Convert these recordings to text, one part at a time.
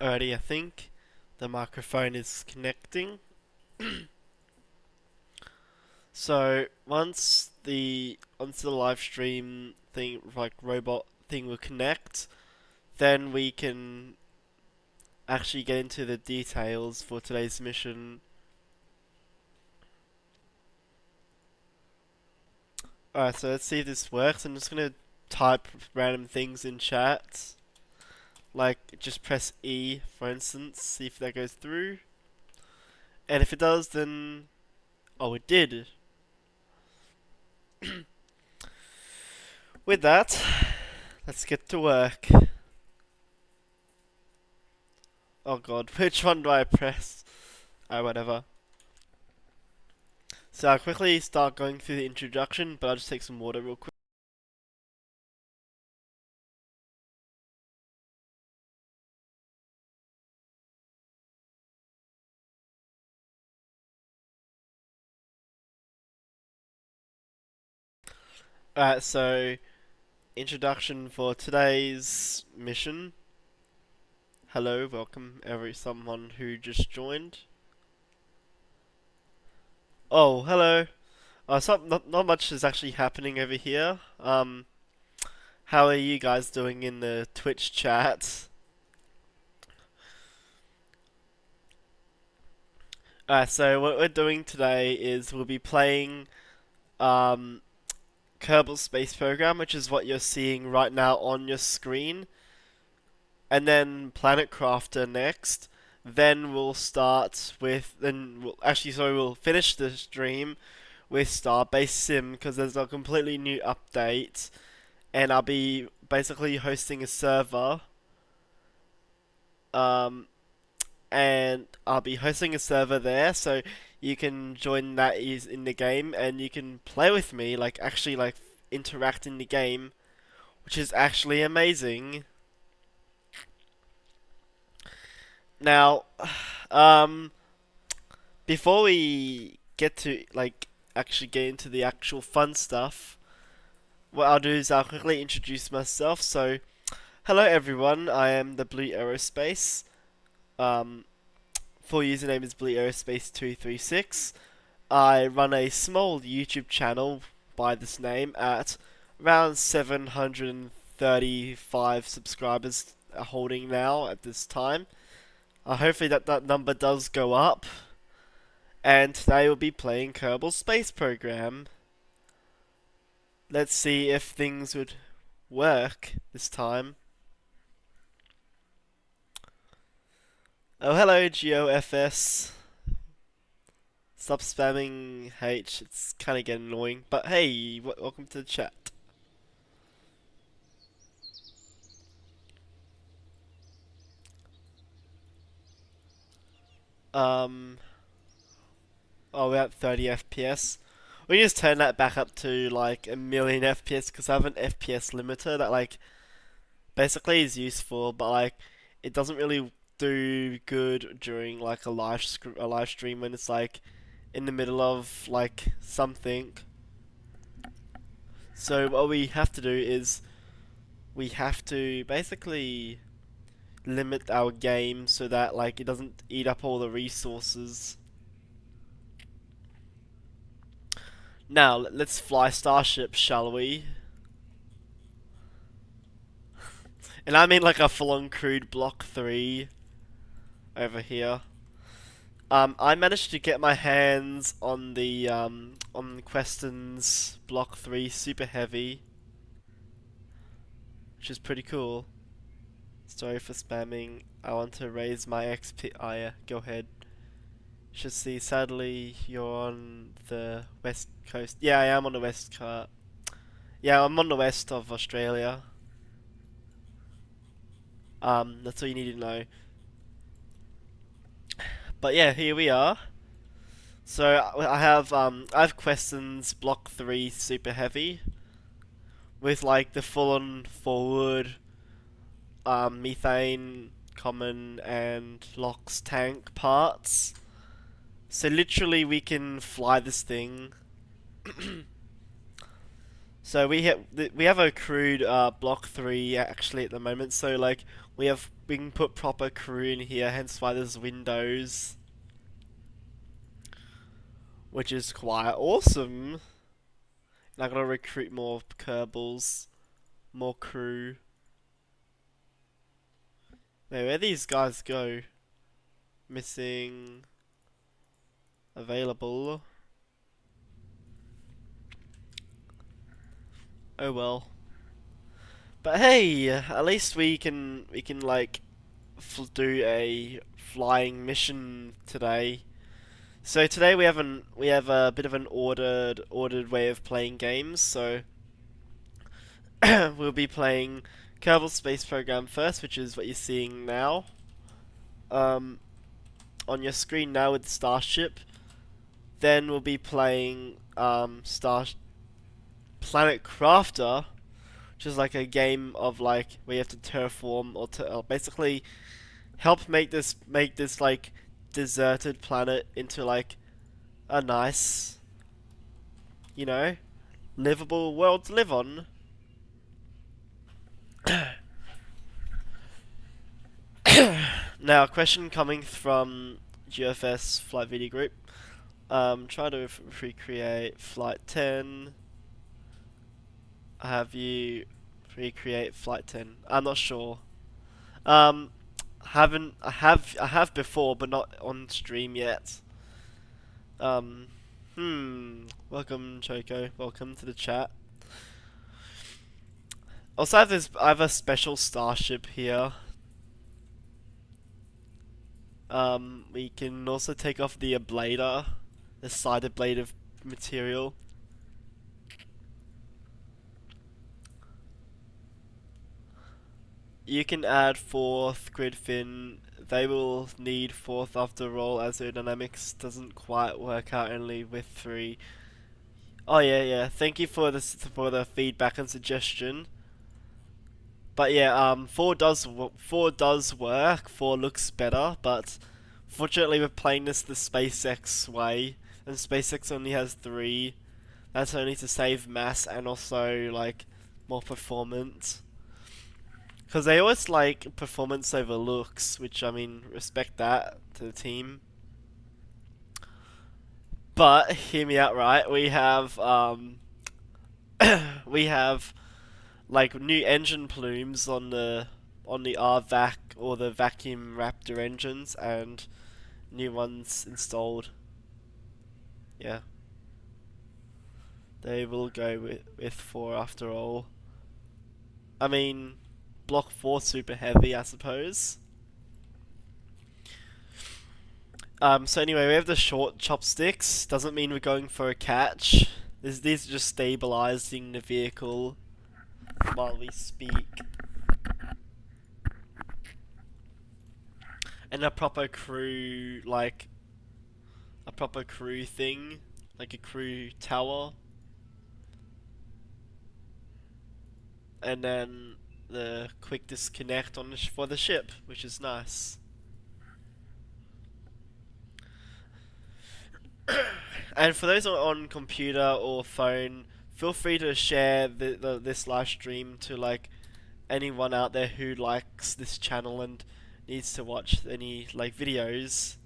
Alrighty, I think the microphone is connecting. So once the live stream thing, like robot thing, will connect, then we can actually get into the details for today's mission. Alright, so let's see if this works. I'm just gonna type random things in chat, like just press E, for instance, see if that goes through. And if it does, then oh, it did. With that, let's get to work. Oh god, which one do I press? Whatever. So I'll quickly start going through the introduction, but I'll just take some water real quick. Alright, so introduction for today's mission. Hello, welcome someone who just joined. Oh, hello. Not much is actually happening over here. How are you guys doing in the Twitch chat? So what we're doing today is we'll be playing um, Kerbal Space Program, which is what you're seeing right now on your screen, and then Planet Crafter next. Then we'll start with we'll finish the stream with Starbase Sim because there's a completely new update, and I'll be basically hosting a server. Um, and I'll be hosting a server there, so you can join that is in the game, and you can play with me, like actually like interact in the game, which is actually amazing. Now, um, before we get to like actually get into the actual fun stuff, what I'll do is I'll quickly introduce myself. So, hello everyone, I am the Blue Aerospace. Um, Full username is Blue Aerospace 236. I run a small YouTube channel by this name at around 735 subscribers holding now at this time. Hopefully that number does go up. And today we'll be playing Kerbal Space Program. Let's see if things would work this time. Oh, hello, GeoFS. Stop spamming H, it's kind of getting annoying. But hey, welcome to the chat. Um, oh, we're at 30 FPS. We can just turn that back up to like a million FPS because I have an FPS limiter that like basically is useful, but like it doesn't really do good during like a live stream when it's like in the middle of like something. So what we have to do is we have to basically limit our game so that like it doesn't eat up all the resources. Now let's fly starships, shall we? And I mean like a full-on crude Block 3 over here. I managed to get my hands on Queston's Block 3 Super Heavy, which is pretty cool. Sorry for spamming. I want to raise my XP. Oh yeah, go ahead. Should see. Sadly, you're on the west coast. Yeah, I am on the west coast. Yeah, I'm on the west of Australia. That's all you need to know. But yeah, here we are. So I have Queston's Block 3 Super Heavy with like the full-on forward methane, common, and LOX tank parts. So literally we can fly this thing. So we have a crude Block 3 actually at the moment. So like we have we can put proper crew in here, hence why there's windows, which is quite awesome. And I gotta recruit more Kerbals, more crew. Now, where these guys go? Missing, available. Oh well. But hey, at least we can like do a flying mission today. So today we have a bit of an ordered way of playing games. So we'll be playing Kerbal Space Program first, which is what you're seeing now. Um, on your screen now with Starship. Then we'll be playing Star Planet Crafter, which is like a game of like where you have to terraform or basically help make this like deserted planet into like a nice, you know, livable world to live on. Now, a question coming from GFS Flight Video Group. Try to recreate Flight 10. Have you recreate Flight 10? I'm not sure. Um, haven't I have before, but not on stream yet. Um, Welcome, Choco. Welcome to the chat. Also, I have a special starship here. We can also take off the ablator, the side ablative material. You can add fourth grid fin. They will need fourth after all, as aerodynamics doesn't quite work out only with three. Oh yeah. Thank you for the feedback and suggestion. But yeah, four does work. Four looks better, but fortunately we're playing this the SpaceX way, and SpaceX only has three. That's only to save mass and also like more performance. Because they always like performance over looks, which I mean, respect that to the team. But hear me out, right? We have like new engine plumes on the RVAC or the vacuum Raptor engines, and new ones installed. Yeah, they will go with four after all. I mean, Block 4 super heavy, I suppose. So anyway, we have the short chopsticks. Doesn't mean we're going for a catch. These are just stabilizing the vehicle while we speak. And a proper crew, like a proper crew thing, like a crew tower. And then the quick disconnect on for the ship, which is nice. And for those on computer or phone, feel free to share this live stream to like anyone out there who likes this channel and needs to watch any like videos.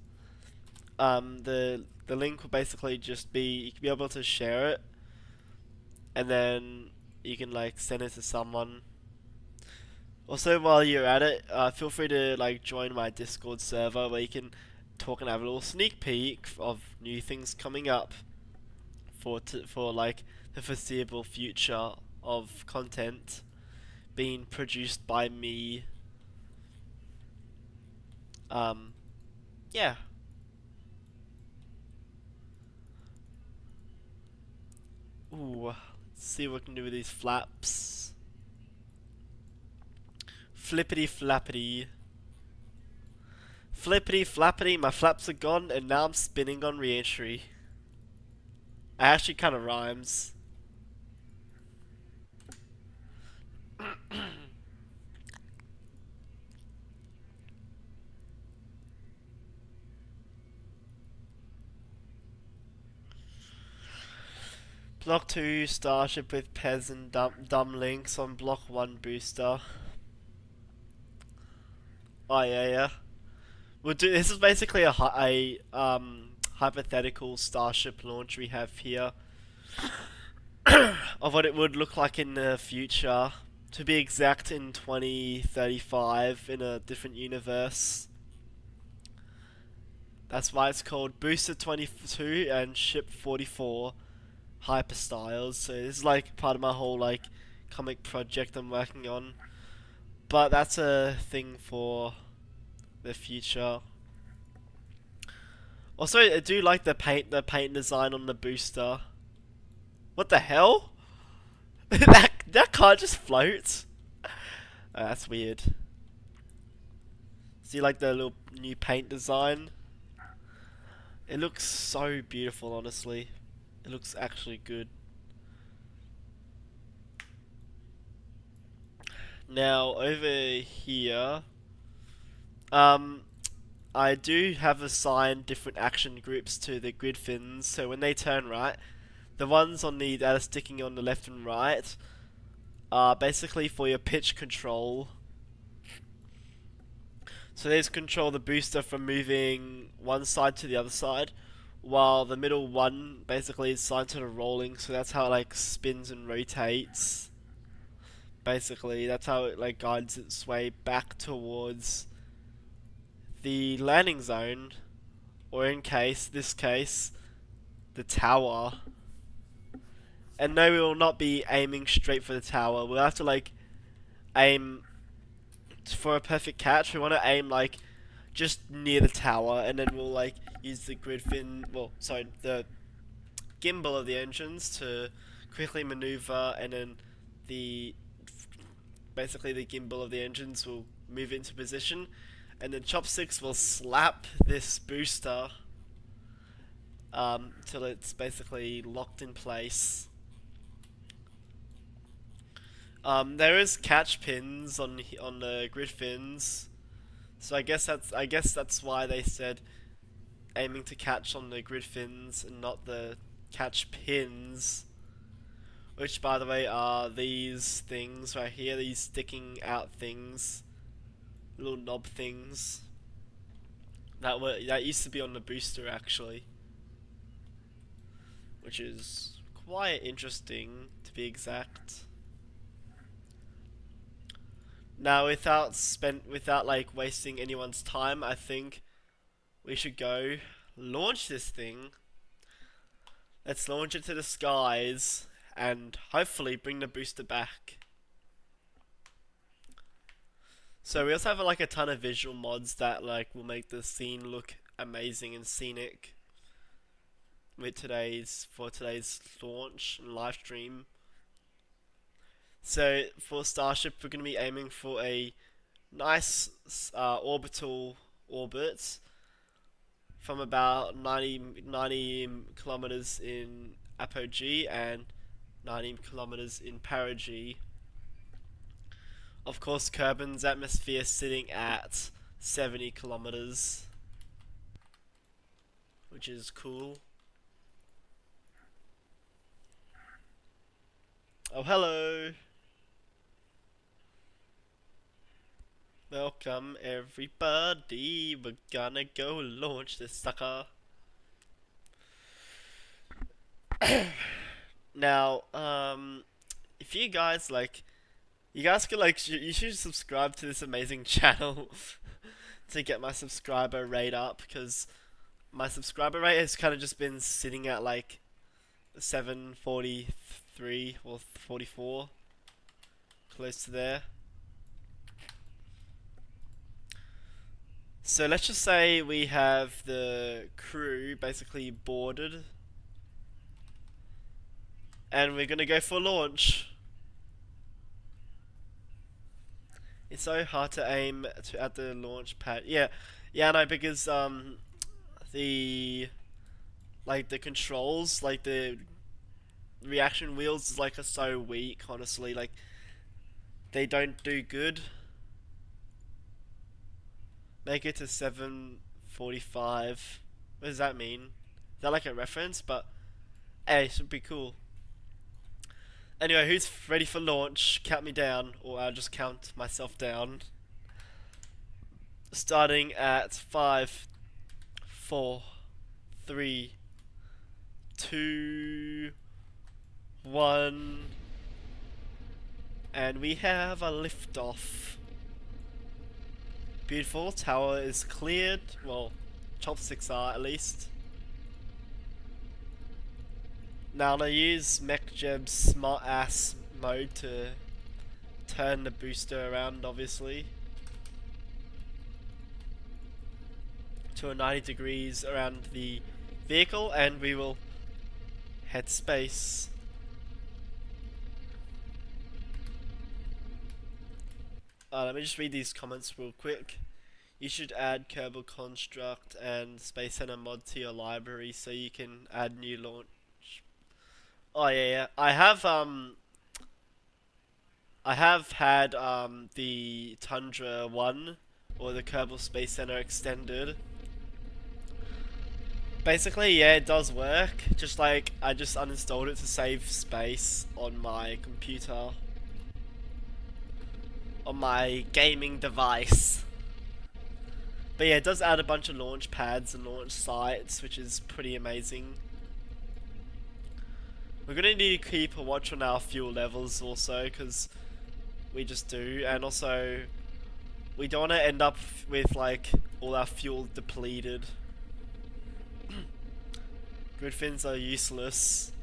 The link will basically just be you can be able to share it, and then you can like send it to someone. Also, while you're at it, feel free to like join my Discord server where you can talk and have a little sneak peek of new things coming up for like the foreseeable future of content being produced by me. Yeah. Ooh, let's see what we can do with these flaps. Flippity flappity. Flippity flappity, my flaps are gone and now I'm spinning on re-entry. It actually kind of rhymes. Block 2 Starship with Pez and dumb links on Block 1 booster. Oh yeah, yeah. We'll do. This is basically a hypothetical Starship launch we have here of what it would look like in the future. To be exact, in 2035, in a different universe. That's why it's called Booster 22 and Ship 44 Hyperstyles. So this is like part of my whole like comic project I'm working on. But that's a thing for the future. Also, I do like the paint design on the booster. What the hell? that car just floats. That's weird. See like the little new paint design? It looks so beautiful, honestly. It looks actually good. Now over here, um, I do have assigned different action groups to the grid fins. So when they turn right, the ones on the that are sticking on the left and right are basically for your pitch control. So these control the booster from moving one side to the other side, while the middle one basically is signed to the rolling. So that's how it like spins and rotates. Basically, that's how it like guides its way back towards the landing zone, or in this case, the tower. And no, we will not be aiming straight for the tower. We'll have to like aim for a perfect catch. We want to aim like just near the tower, and then we'll like use the grid fin. Well, sorry, the gimbal of the engines to quickly maneuver, and then the basically the gimbal of the engines will move into position, and then chopsticks will slap this booster till it's basically locked in place. There is catch pins on the grid fins, so I guess that's why they said aiming to catch on the grid fins and not the catch pins. Which, by the way, are these things right here, these sticking out things, little knob things that used to be on the booster actually, which is quite interesting to be exact. Now, without like wasting anyone's time, I think we should go launch this thing. Let's launch it to the skies and hopefully bring the booster back. So we also have like a ton of visual mods that like will make the scene look amazing and scenic with today's launch and live stream. So for Starship, we're going to be aiming for a nice orbital orbit from about 90 kilometers in apogee and 90 kilometers in perigee. Of course, Kerbin's atmosphere sitting at 70 kilometers, which is cool. Oh, hello! Welcome, everybody. We're gonna go launch this sucker. Now, if you guys like, you guys could like, you should subscribe to this amazing channel to get my subscriber rate up, because my subscriber rate has kind of just been sitting at like 743 or 44, close to there. So let's just say we have the crew basically boarded, and we're gonna go for launch. It's so hard to aim at the launch pad. Yeah, no, because the like the controls, like the reaction wheels, is like are so weak. Honestly, like they don't do good. Make it to 745. What does that mean? Is that like a reference? But hey, it should be cool. Anyway, who's ready for launch? Count me down, or I'll just count myself down. Starting at 5, 4, 3, 2, 1, and we have a liftoff. Beautiful, tower is cleared. Well, chopsticks are at least. Now I'm gonna use MechJeb's smart ass mode to turn the booster around, obviously, to a 90 degrees around the vehicle, and we will head space. Let me just read these comments real quick. You should add Kerbal Construct and Space Center mod to your library so you can add new launch. Oh yeah. I have had the Tundra 1 or the Kerbal Space Center extended. Basically, yeah, it does work. Just like I just uninstalled it to save space on my computer, on my gaming device. But yeah, it does add a bunch of launch pads and launch sites, which is pretty amazing. We're gonna need to keep a watch on our fuel levels also, because we just do, and also we don't want to end up with like all our fuel depleted. Grid fins are useless.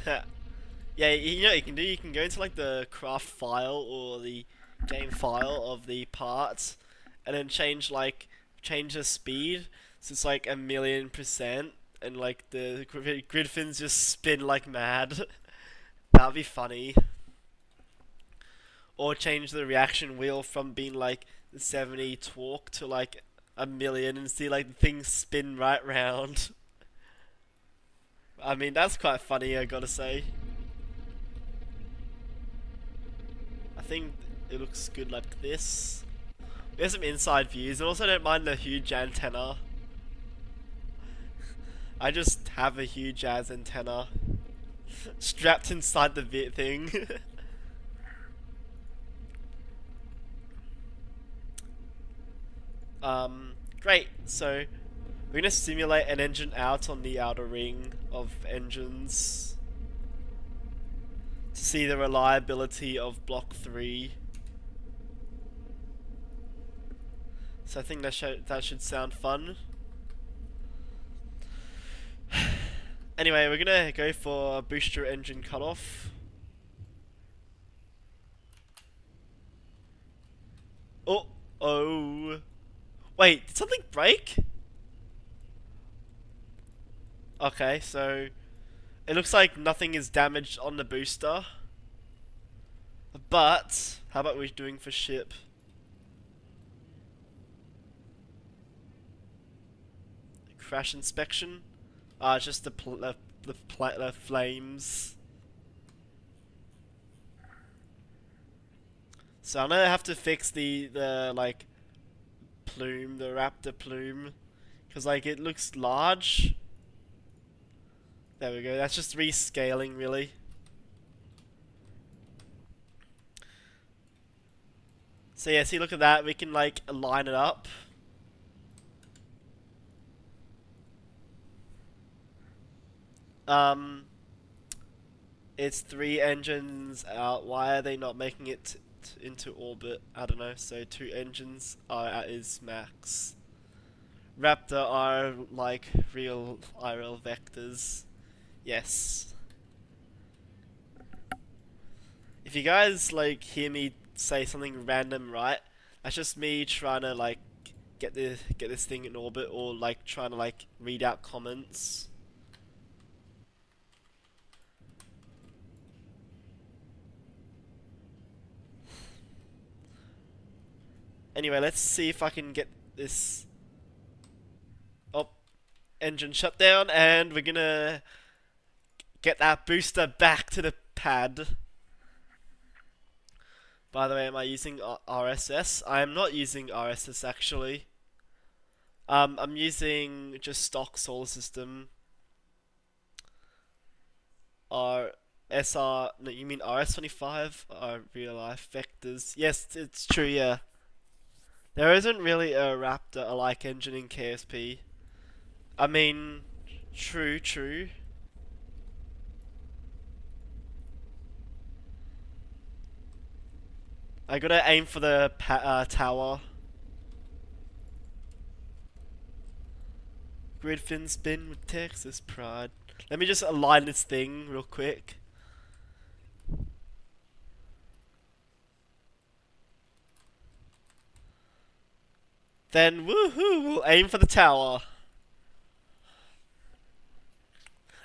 Yeah, you know what you can do? You can go into like the craft file or the game file of the parts, and then change the speed, so it's like 1,000,000%, and like the grid fins just spin like mad. That'd be funny. Or change the reaction wheel from being like 70 torque to like 1,000,000 and see like things spin right round. I mean, that's quite funny, I gotta say. I think it looks good like this. There's some inside views, and also don't mind the huge antenna. I just have a huge ass antenna strapped inside the thing. Great. So we're gonna simulate an engine out on the outer ring of engines to see the reliability of Block 3. So I think that should sound fun. Anyway, we're gonna go for booster engine cutoff. Oh. Wait, did something break? Okay, so it looks like nothing is damaged on the booster. But how about we doing for ship? Crash inspection. Just the flames. So I'm gonna have to fix the like plume, the raptor plume, because like it looks large. There we go. That's just rescaling, really. So yeah, see, look at that. We can like line it up. It's 3 engines out. Why are they not making it into orbit? I don't know. So 2 engines are at is max. Raptor are like real IRL vectors. Yes. If you guys like hear me say something random, right? That's just me trying to like get this thing in orbit, or like trying to like read out comments. Anyway, let's see if I can get this. Oh, engine shut down, and we're gonna get that booster back to the pad. By the way, am I using RSS? I am not using RSS actually. I'm using just stock solar system. RSR, no, you mean RS25? Real life vectors. Yes, it's true, yeah. There isn't really a Raptor-alike engine in KSP. I mean, true, true. I gotta aim for the tower. Gridfin spin with Texas pride. Let me just align this thing real quick. Then woohoo, we'll aim for the tower.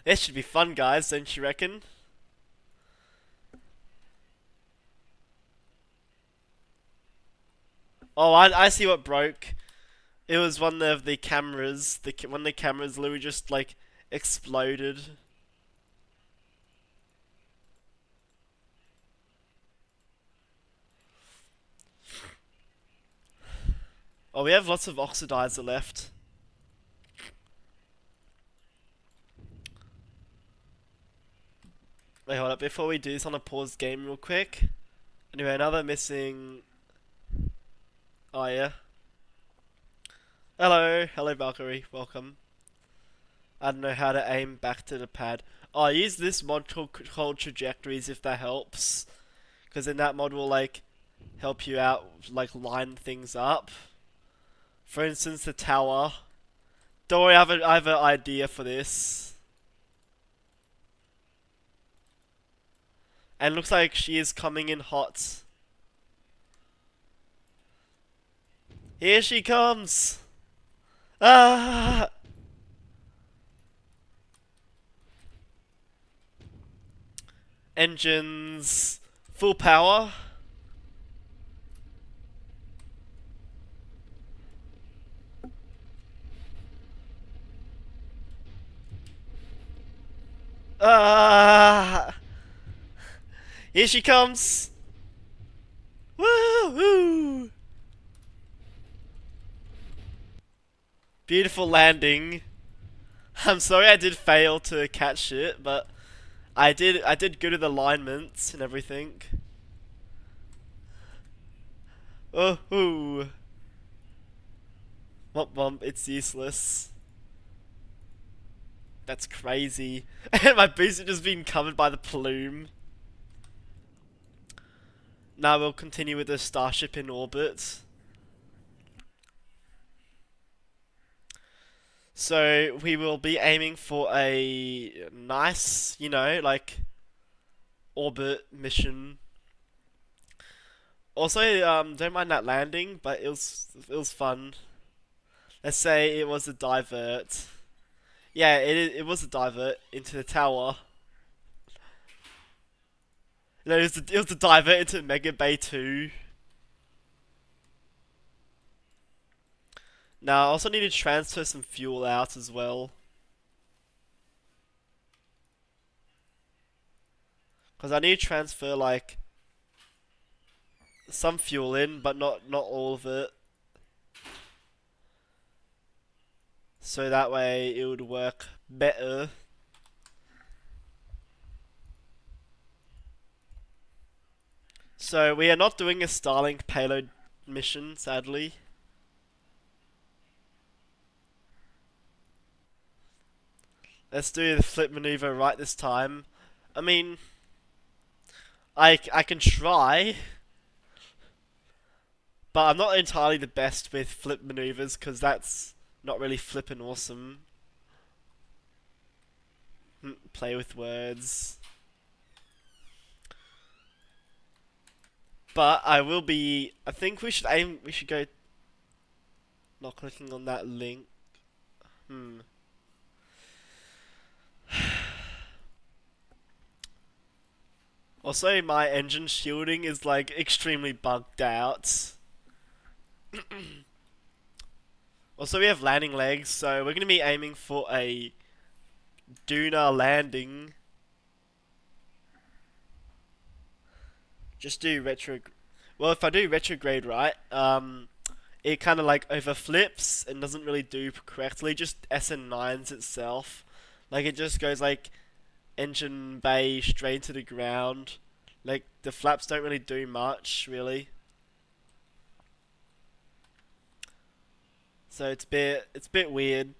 This should be fun, guys, don't you reckon? Oh, I see what broke. It was one of the cameras. One of the cameras literally just like exploded. Oh, we have lots of oxidizer left. Wait, hold up. Before we do this, I want to pause the game real quick. Anyway, another missing. Oh yeah. Hello, hello Valkyrie, welcome. I don't know how to aim back to the pad. Oh, use this mod called trajectories if that helps. Because then that mod will like help you out, like line things up. For instance, the tower. Don't worry, I have an idea for this. And looks like she is coming in hot. Here she comes! Ah! Engines full power. Ah! Here she comes. Woohoo! Beautiful landing. I'm sorry I did fail to catch it, but I did good with alignments and everything. Oh, womp womp, it's useless. That's crazy. And my boots have just been covered by the plume. Now we'll continue with the starship in orbit. So we will be aiming for a nice, you know, like orbit mission. Also, don't mind that landing, but it was fun. Let's say it was a divert. Yeah, it was a divert into the tower. No, it was a divert into Mega Bay 2. Now, I also need to transfer some fuel out as well. Because I need to transfer, like, some fuel in, but not all of it. So that way it would work better. So we are not doing a Starlink payload mission, sadly. Let's do the flip maneuver right this time. I mean, I can try, but I'm not entirely the best with flip maneuvers because that's not really flippin' awesome. Play with words. But I will be. I think we should aim. We should go. Not clicking on that link. Also, my engine shielding is like extremely bugged out. Also, we have landing legs, so we're gonna be aiming for a Duna landing. Just do retro. Well, if I do retrograde right, it kind of like overflips and doesn't really do correctly. Just SN9s itself, like it just goes like engine bay straight to the ground. Like the flaps don't really do much, really. So it's a bit weird.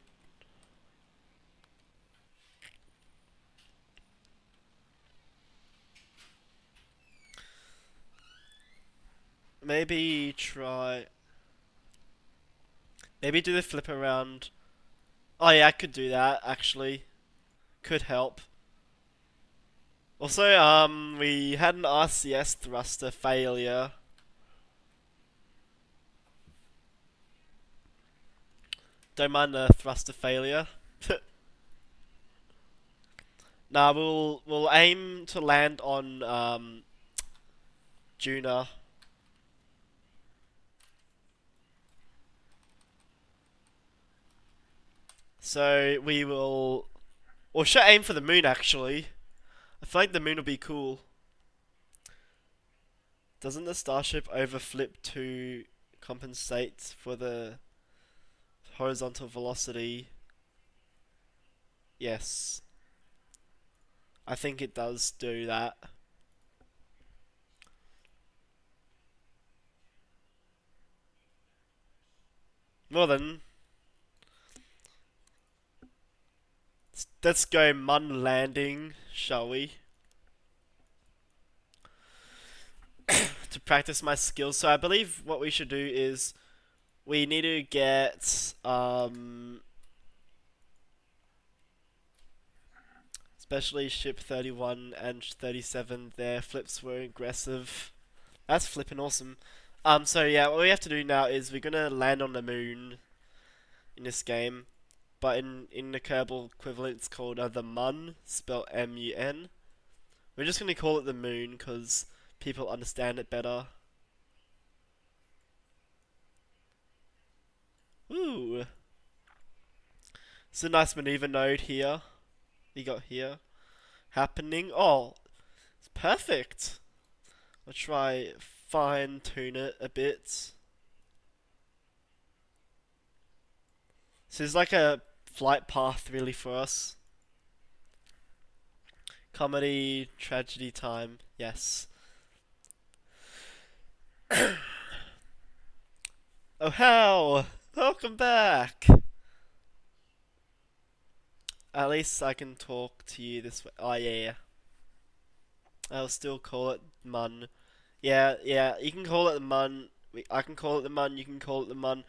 Maybe try. Maybe do the flip around. Oh yeah, I could do that actually. Could help. Also, we had an RCS thruster failure. Don't mind the thruster failure. Nah, we'll aim to land on Juna. So we will. Or should aim for the moon actually. I feel like the moon will be cool. Doesn't the starship overflip to compensate for the horizontal velocity? Yes. I think it does do that. Well then, let's go Mun landing, shall we? To practice my skills. So I believe what we should do is we need to get especially ship 31 and 37. Their flips were aggressive. That's flipping awesome. So yeah, what we have to do now is we're gonna land on the moon in this game, but in the Kerbal equivalent, it's called the Mun, spelled M-U-N. We're just gonna call it the moon because people understand it better. Ooh, it's a nice maneuver node here. We got here happening. Oh, it's perfect. I'll try fine tune it a bit. So it's like a flight path really for us. Comedy, tragedy time, yes. Oh how! Welcome back! At least I can talk to you this way. Oh yeah. I'll still call it Mun. Yeah, yeah, you can call it the Mun. I can call it the Mun, you can call it the Mun.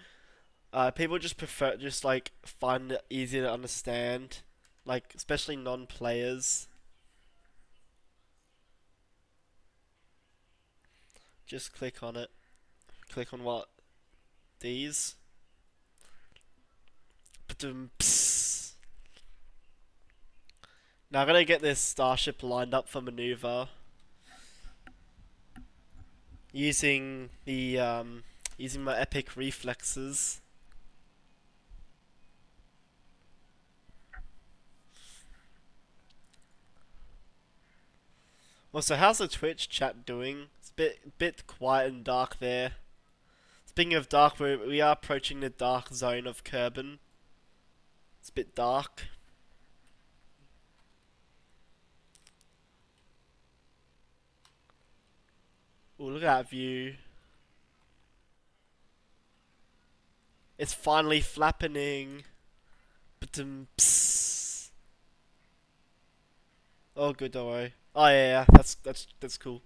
People just prefer, just like, find it easier to understand. Like, especially non-players. Just click on it. Click on what? These? Now I'm gonna get this starship lined up for maneuver. Using the, using my epic reflexes. Also, how's the Twitch chat doing? It's a bit quiet and dark there. Speaking of dark, we are approaching the dark zone of Kerbin. It's a bit dark. Ooh, look at that view. It's finally flappening. Oh, good, don't worry. Oh yeah, yeah, that's cool.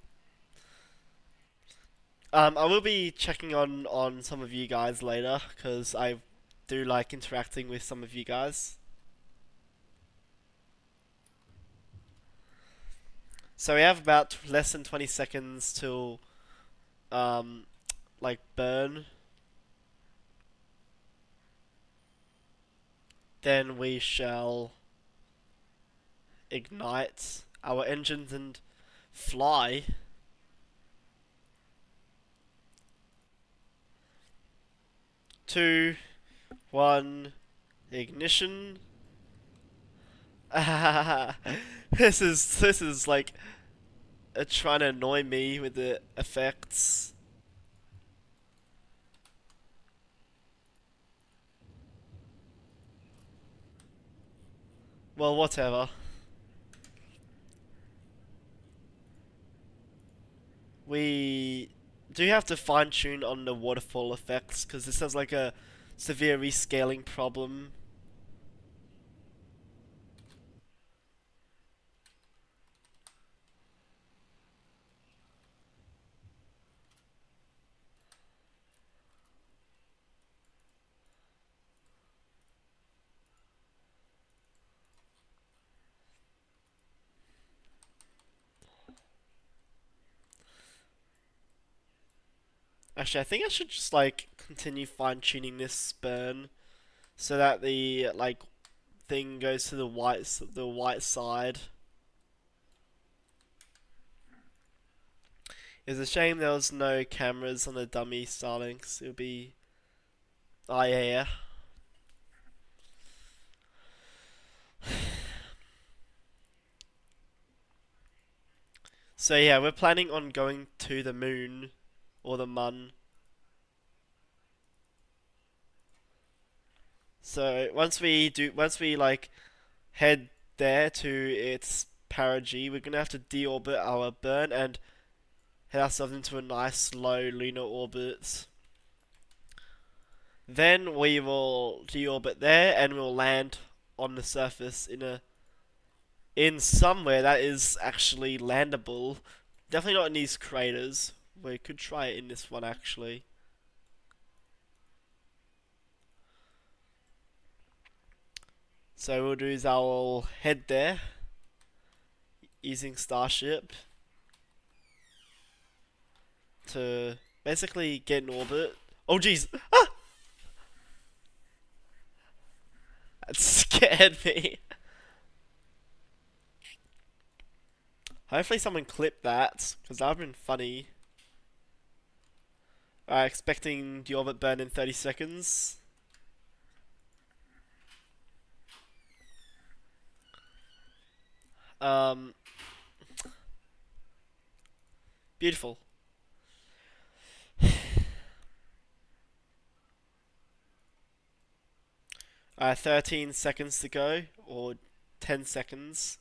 I will be checking on some of you guys later because I do like interacting with some of you guys. So we have about less than 20 seconds till um like burn. Then we shall ignite our engines and fly. 2, 1, ignition. This is like trying to annoy me with the effects. Well, whatever. We do have to fine tune on the waterfall effects because this has like a severe rescaling problem. Actually, I think I should just like continue fine-tuning this burn so that the like thing goes to the white side. It's a shame there was no cameras on the dummy Starlinks. It would be, oh yeah. So yeah, we're planning on going to the moon or the mun. So once we like head there to its perigee, we're gonna have to deorbit our burn and head ourselves into a nice slow lunar orbit. Then we will deorbit there and we'll land on the surface in somewhere that is actually landable. Definitely not in these craters. We could try it in this one actually. So we'll do is I'll head there using Starship to basically get in orbit. Oh jeez! Ah! That scared me. Hopefully someone clipped that, because that would have been funny. Expecting the orbit burn in 30 seconds. Um, Beautiful. 13 seconds to go, or 10 seconds.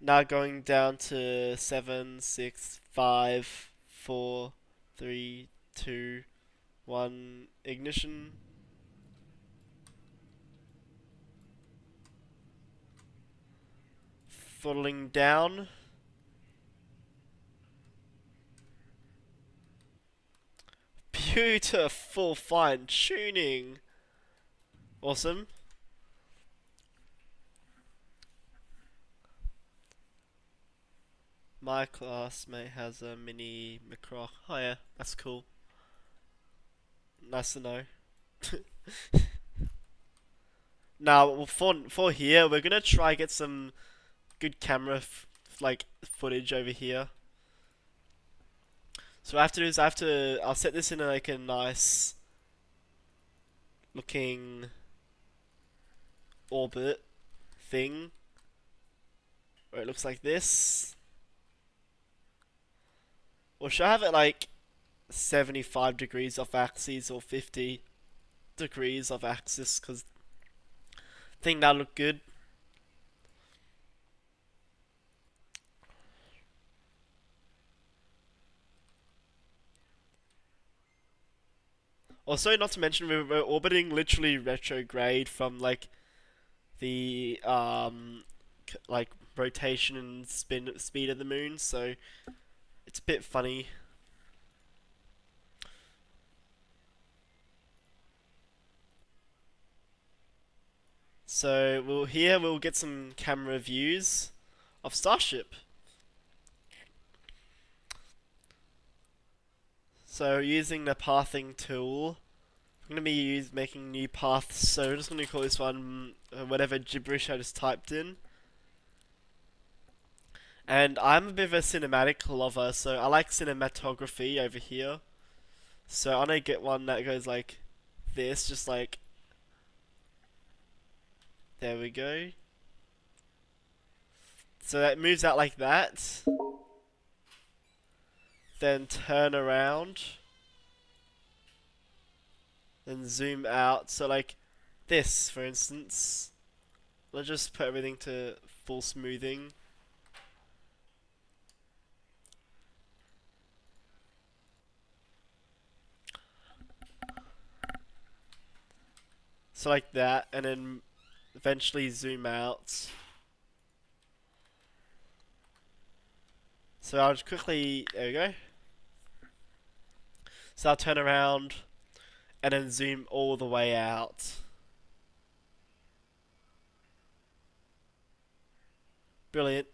Now going down to 7, 6, 5, 4, 3, 2, 1, ignition. Throttling down. Beautiful fine tuning. Awesome. My classmate has a mini Macroc. Oh yeah, that's cool. Nice to know. Now, for here, we're gonna try get some good camera like footage over here. So what I have to do is I'll set this in like a nice looking orbit thing where it looks like this. Or should I have it like 75 degrees off axis or 50 degrees off axis? Because I think that'll look good. Also, not to mention, we're orbiting literally retrograde from like the like rotation and speed of the moon, so it's a bit funny. So we'll get some camera views of Starship. So using the pathing tool, I'm gonna be making new paths. So I'm just gonna call this one whatever gibberish I just typed in. And I'm a bit of a cinematic lover, so I like cinematography over here. So I'm gonna get one that goes like this, just like, there we go. So that moves out like that. Then turn around. Then zoom out. So like this, for instance. Let's just put everything to full smoothing. So like that, and then eventually zoom out. So I'll just quickly, there we go. So I'll turn around and then zoom all the way out. Brilliant.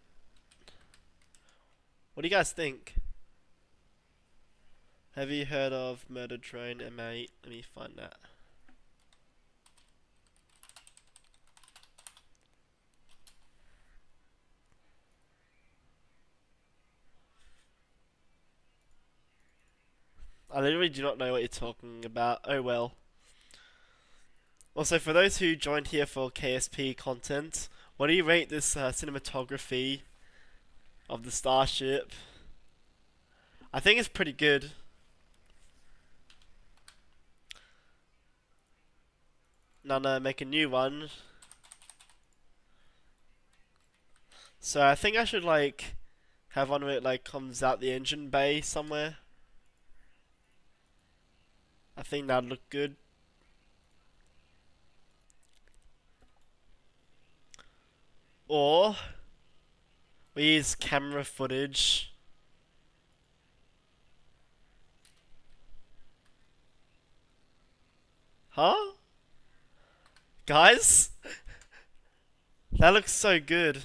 What do you guys think? Have you heard of Murder Drone M8? Let me find that. I literally do not know what you're talking about. Oh well. Also, for those who joined here for KSP content, what do you rate this cinematography of the starship? I think it's pretty good. No, make a new one. So I think I should like have one where it like comes out the engine bay somewhere. I think that'd look good. Or we use camera footage. Huh? Guys? That looks so good.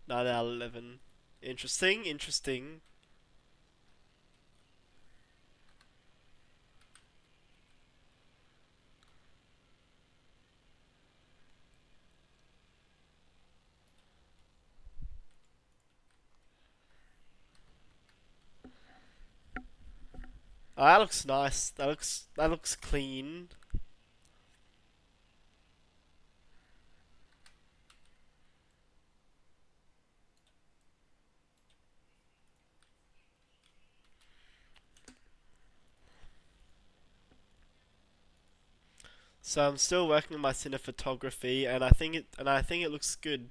9 out of 11. Interesting, interesting. Oh, that looks nice. That looks clean. So I'm still working on my cinematography, and I think it looks good.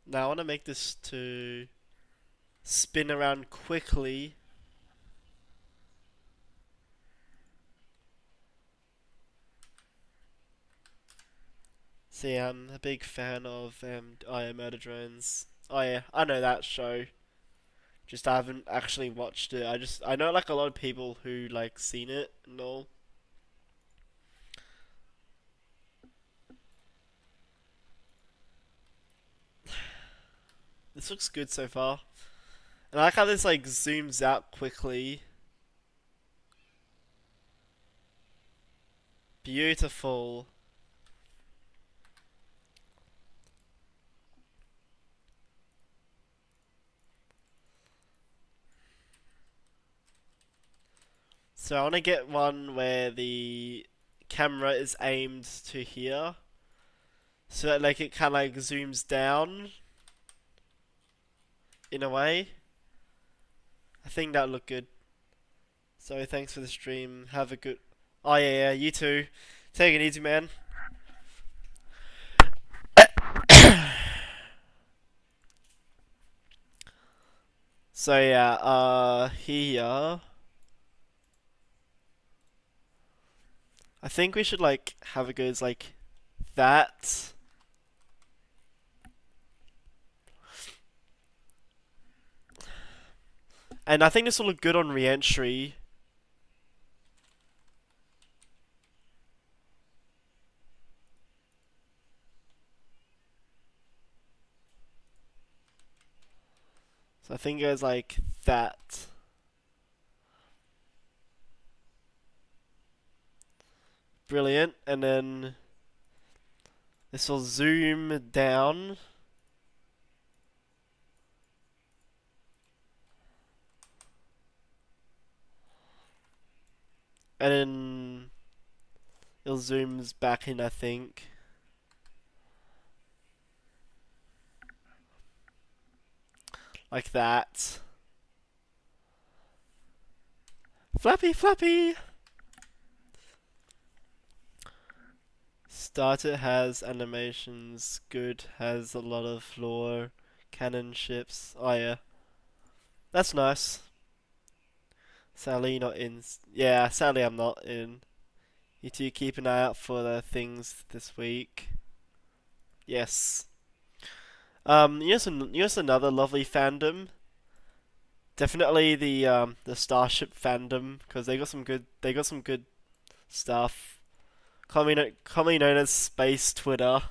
Now I want to make this to spin around quickly. See, I'm a big fan of I Am Murder Drones. Oh yeah, I know that show. Just I haven't actually watched it. I know like a lot of people who like seen it and all. This looks good so far. And I like how this like zooms out quickly. Beautiful. So I want to get one where the camera is aimed to here, so that like it kind of like zooms down in a way. I think that'll look good. So thanks for the stream. Have a good. Oh yeah, you too. Take it easy, man. So yeah, here. I think we should like have it goes like that. And I think this will look good on re-entry. So I think it goes like that. Brilliant. And then this will zoom down. And then it zooms back in, I think. Like that. Flappy, flappy! Starter has animations, good, has a lot of lore, canon ships. Oh yeah, that's nice. Sadly not in. Yeah, sadly I'm not in. You two keep an eye out for the things this week. Yes. Here's another lovely fandom. Definitely the Starship fandom because they got some good stuff. Commonly known as Space Twitter.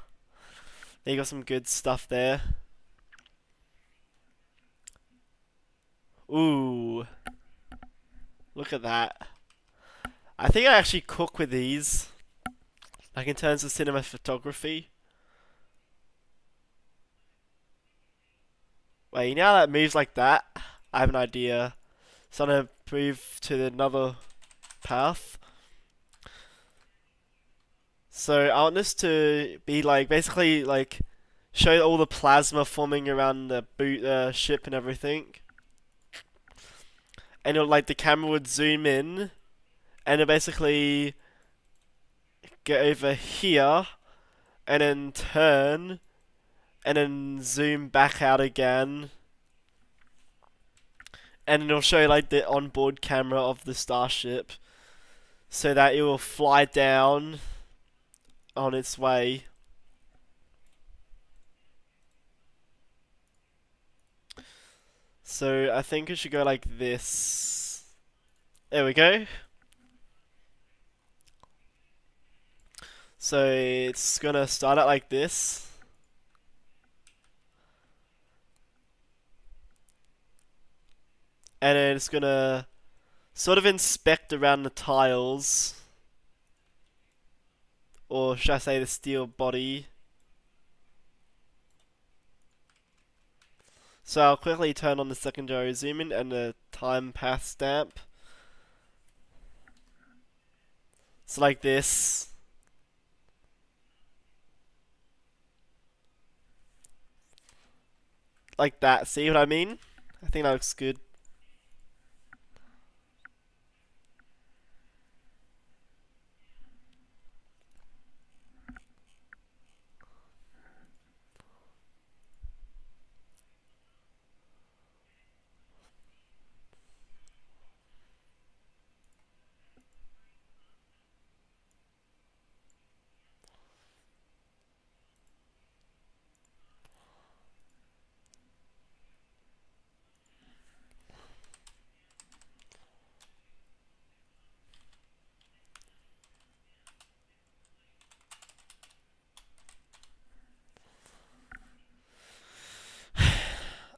They got some good stuff there. Ooh, look at that. I think I actually cook with these, like in terms of cinema photography. Wait, you know how that moves like that? I have an idea. So I'm gonna move to another path. So I want this to be like basically like show all the plasma forming around the ship and everything. And like the camera would zoom in and it basically get over here and then turn and then zoom back out again. And it'll show like the onboard camera of the starship so that it will fly down on its way. So I think it should go like this. There we go. So it's gonna start out like this. And then it's gonna sort of inspect around the tiles. Or should I say the steel body. So I'll quickly turn on the secondary zoom in and the time path stamp. So like this. Like that, see what I mean? I think that looks good.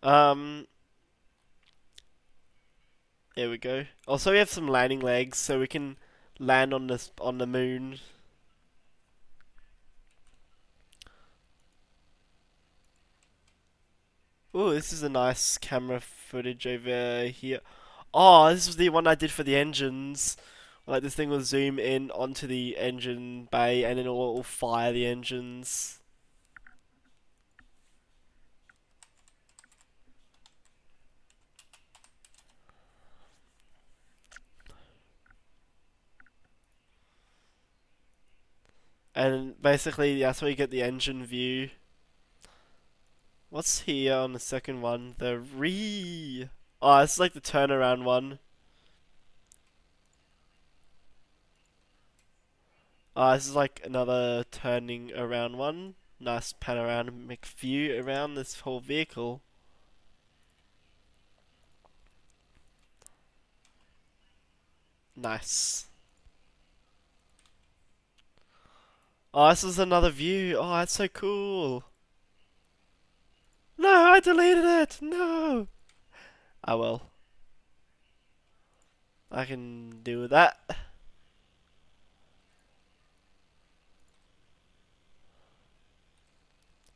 Um, There we go. Also, we have some landing legs, so we can land on the moon. Ooh, this is a nice camera footage over here. Oh, this was the one I did for the engines. Like this thing will zoom in onto the engine bay, and then it'll fire the engines. And basically, that's where you get the engine view. What's here on the second one? The re. Oh, this is like the turnaround one. This is like another turning around one. Nice panoramic view around this whole vehicle. Nice. Oh, this is another view. Oh, that's so cool. No, I deleted it. No. Oh well. I can deal with that.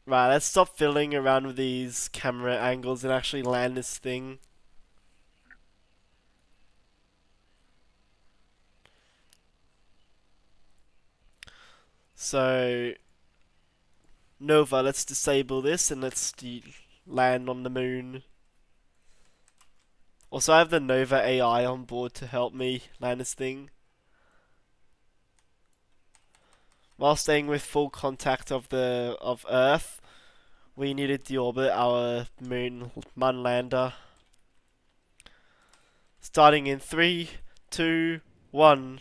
Right, let's stop fiddling around with these camera angles and actually land this thing. So, Nova, let's disable this and let's land on the moon. Also, I have the Nova AI on board to help me land this thing. while staying with full contact of Earth, we need to deorbit our moon lander. Starting in 3, 2, 1.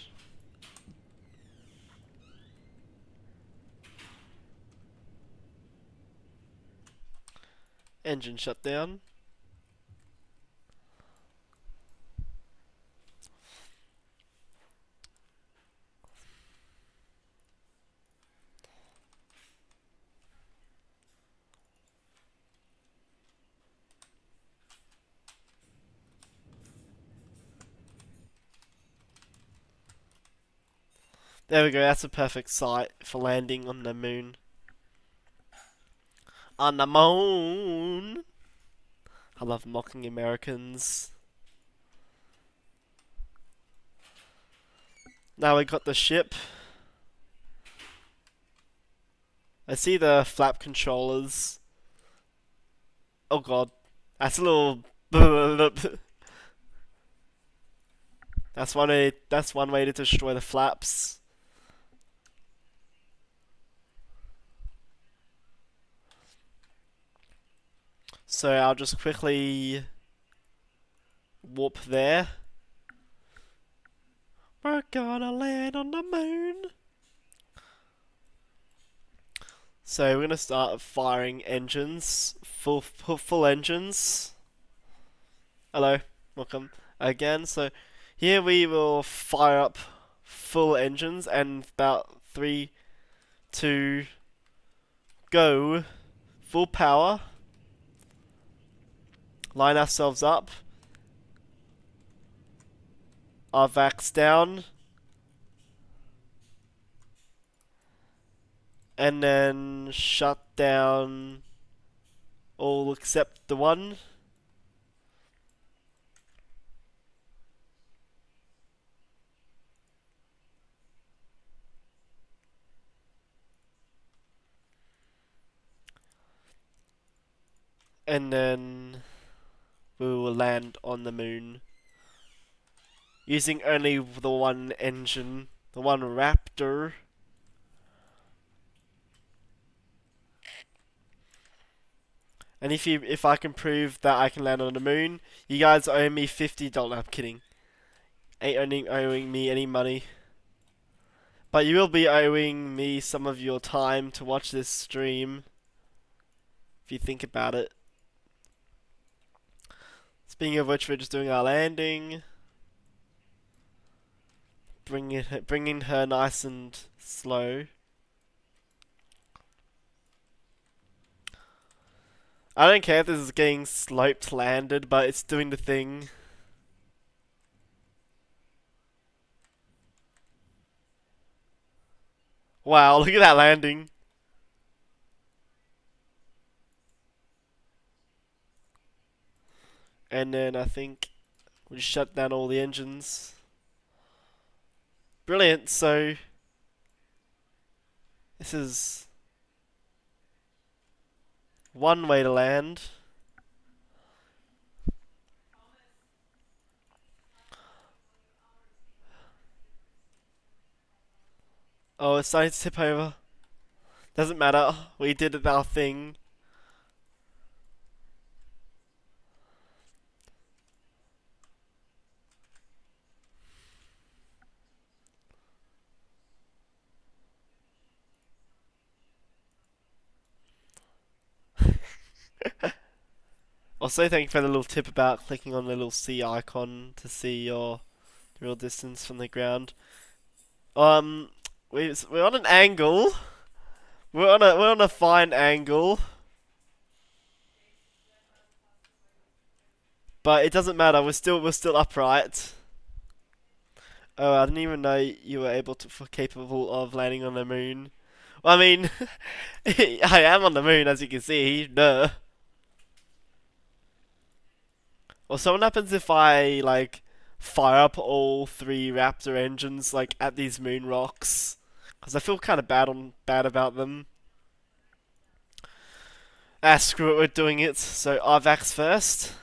Engine shutdown. There we go, that's a perfect site for landing on the moon. On the moon! I love mocking Americans. Now we got the ship. I see the flap controllers. Oh god. That's a little... That's one way to destroy the flaps. So I'll just quickly warp there. We're gonna land on the moon. So we're gonna start firing engines, full engines. Hello, welcome again. So here we will fire up full engines and about 3, 2, go, full power. Line ourselves up. Our vacs down. And then shut down all except the one. And then we will land on the moon. Using only the one engine, the one Raptor. And if I can prove that I can land on the moon, you guys owe me $50. I'm kidding. Ain't owing me any money. But you will be owing me some of your time to watch this stream. If you think about it. Speaking of which, we're just doing our landing. Bringing her nice and slow. I don't care if this is getting sloped landed, but it's doing the thing. Wow, look at that landing. And then I think we shut down all the engines. Brilliant, so this is one way to land. Oh, it's starting to tip over. Doesn't matter, we did our thing. Also, thank you for the little tip about clicking on the little C icon to see your real distance from the ground. We're on an angle. We're on a fine angle. But it doesn't matter. We're still upright. Oh, I didn't even know you were capable of landing on the moon. Well, I mean, I am on the moon, as you can see. Duh. Well, so what happens if I like fire up all 3 Raptor engines like at these moon rocks? Because I feel kind of bad about them. Ah, screw it, we're doing it. So RVAX first.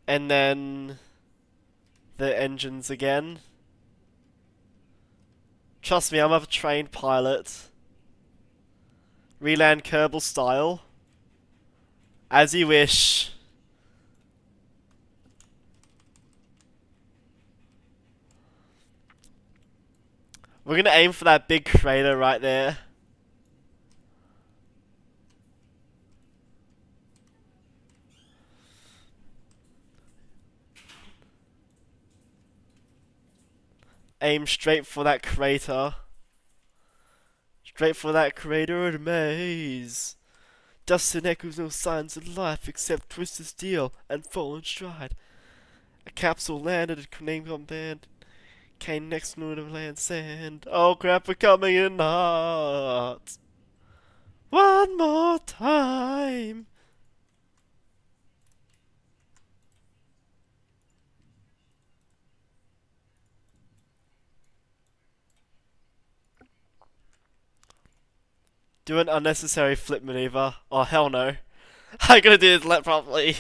And then the engines again. Trust me, I'm a trained pilot. Reland Kerbal style. As you wish. We're gonna aim for that big crater right there. Aim straight for that crater. Straight for that crater of maze. Dust and echoes, no signs of life except twisted steel and fallen stride. A capsule landed, named on band. Came next to the land sand. Oh crap, we're coming in hot. One more time. Do an unnecessary flip maneuver. Oh hell no. I gotta do this properly.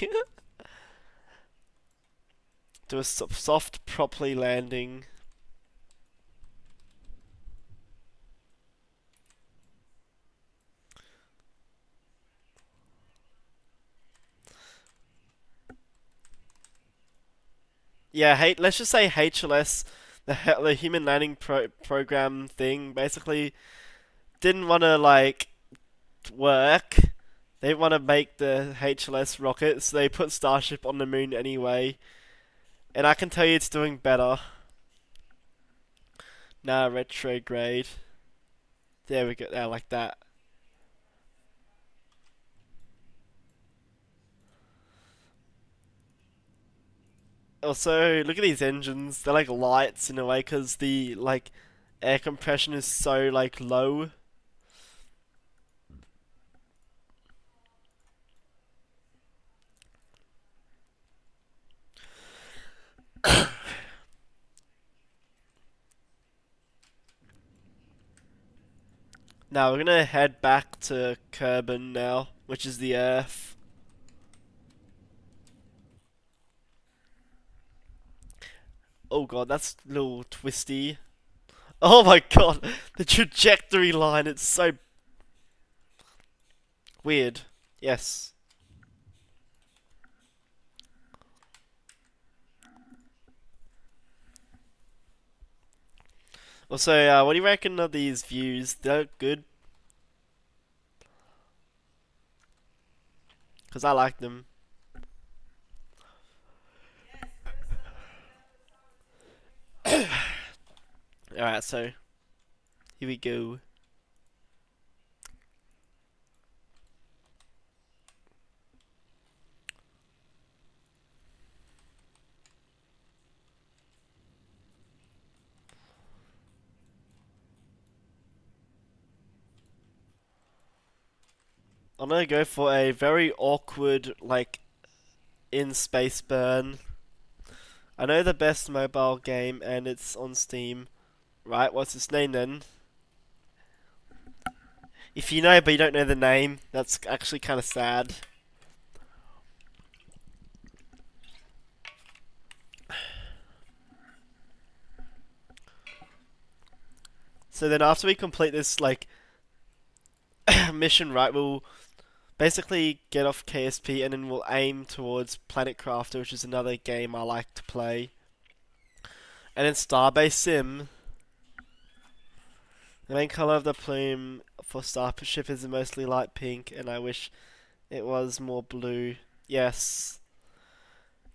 Do a soft, properly landing. Yeah, let's just say HLS, the Human Landing Program thing, basically didn't want to like work. They didn't want to make the HLS rocket, so they put Starship on the moon anyway. And I can tell you it's doing better. Nah, retrograde. There we go. There, like that. Also, look at these engines. They're like lights in a way because the like air compression is so like low. Now we're gonna head back to Kerbal now, which is the Earth. Oh god, that's a little twisty. Oh my god, the trajectory line, it's so weird. Yes. Also, what do you reckon of these views? They're good? Because I like them. Alright, so here we go. I'm gonna go for a very awkward, like, in space burn. I know the best mobile game and it's on Steam. Right, what's its name then? If you know but you don't know the name, that's actually kind of sad. So then after we complete this, like, mission, right, we'll basically get off KSP and then we'll aim towards Planet Crafter, which is another game I like to play. And then Starbase Sim. The main color of the plume for Starship is mostly light pink, and I wish it was more blue. Yes.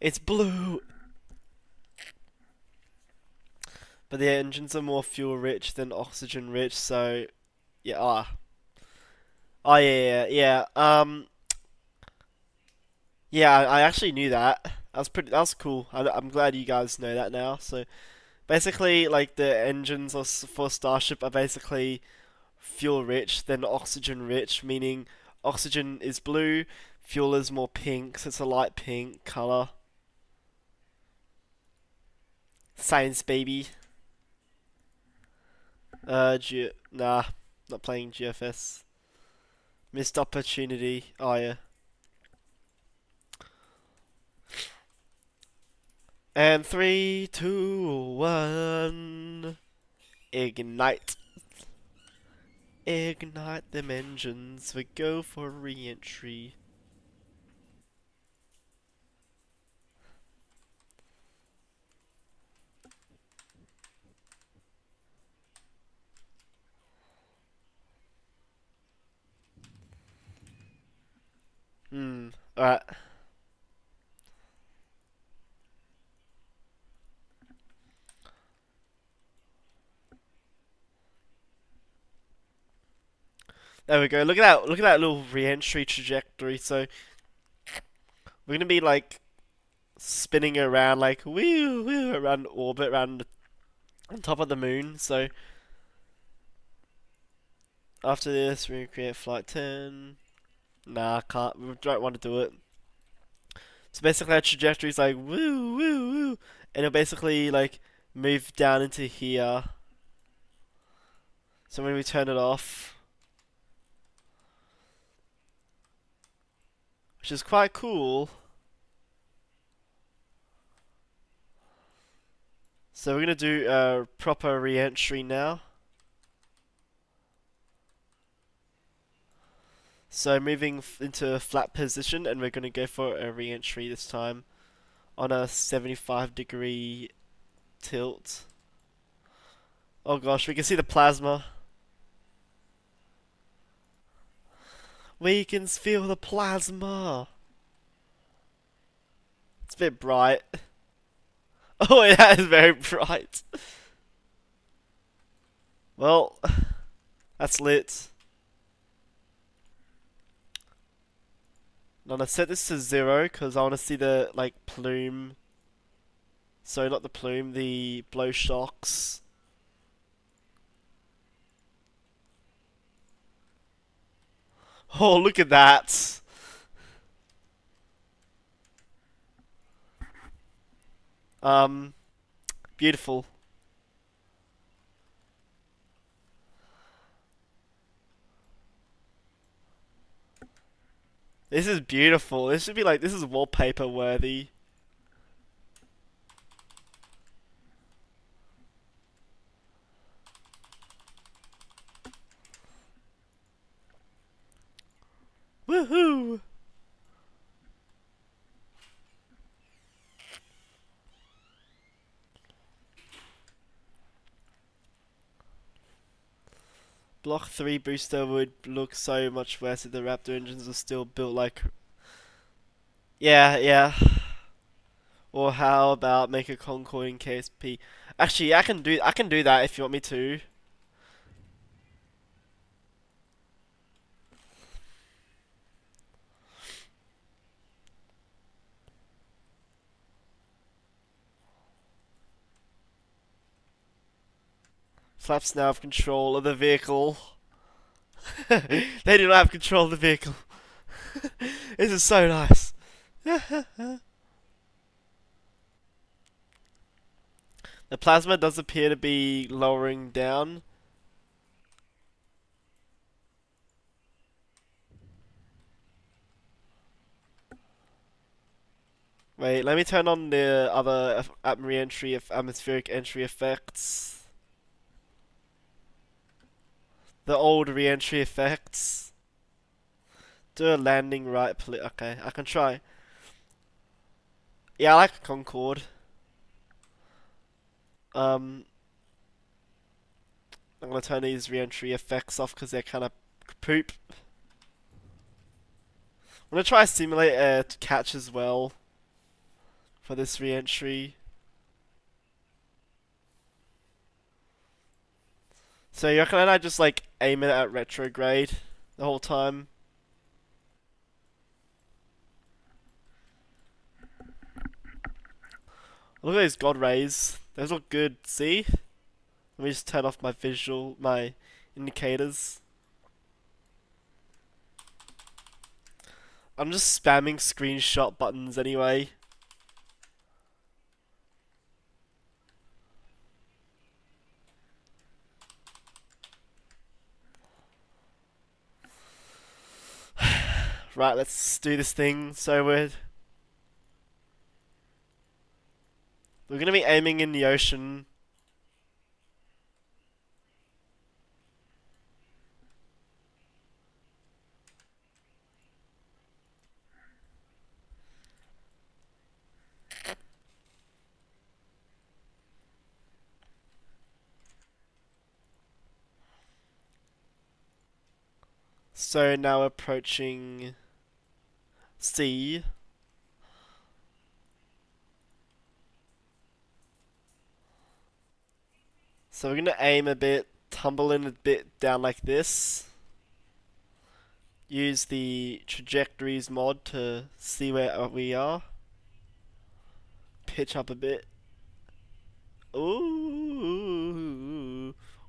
It's blue! But the engines are more fuel rich than oxygen rich, so yeah, Oh yeah, I actually knew that. That was cool. I'm glad you guys know that now. So basically, like the engines for Starship are basically fuel rich than oxygen rich, meaning oxygen is blue, fuel is more pink, so it's a light pink color. Science baby. Nah, not playing GFS. Missed opportunity. Oh yeah. And three, two, one. Ignite. Ignite them engines. We go for re-entry. Alright. There we go. Look at that. Look at that little re-entry trajectory. So we're gonna be like spinning around, like woo woo around orbit, around on top of the moon. So after this, we create flight 10. Nah, can't. We don't want to do it. So basically, our trajectory is like woo woo woo, and it'll basically like move down into here. So when we turn it off, which is quite cool. So we're gonna do a proper re-entry now. So moving into a flat position, and we're gonna go for a re-entry this time on a 75-degree tilt. Oh gosh, we can see the plasma. We can feel the plasma. It's a bit bright. Oh, it is very bright. Well, that's lit. I'm gonna set this to 0 because I want to see the like plume. Sorry, not the plume, the blow shocks. Oh, look at that. Um, Beautiful. This is beautiful. This should be like, this is wallpaper worthy. Woohoo! Block 3 booster would look so much worse if the Raptor engines were still built like... Yeah, yeah. Or how about make a Concorde in KSP? Actually, I can do that if you want me to. Flaps now have control of the vehicle. They do not have control of the vehicle. This is so nice. The plasma does appear to be lowering down. Wait, let me turn on the other atmospheric entry effects. The old re-entry effects. Do a landing right. Okay, I can try. Yeah, I like Concorde. I'm gonna turn these re-entry effects off because they're kind of poop. I'm gonna try simulate a catch as well for this re-entry. So you reckon I just like aim it at retrograde the whole time? Look at those god rays. Those look good. See? Let me just turn off my indicators. I'm just spamming screenshot buttons anyway. Right, let's do this thing. So we're... We're gonna be aiming in the ocean. So now approaching sea. So we're gonna aim a bit, tumble in a bit down like this. Use the trajectories mod to see where we are. Pitch up a bit. Ooh,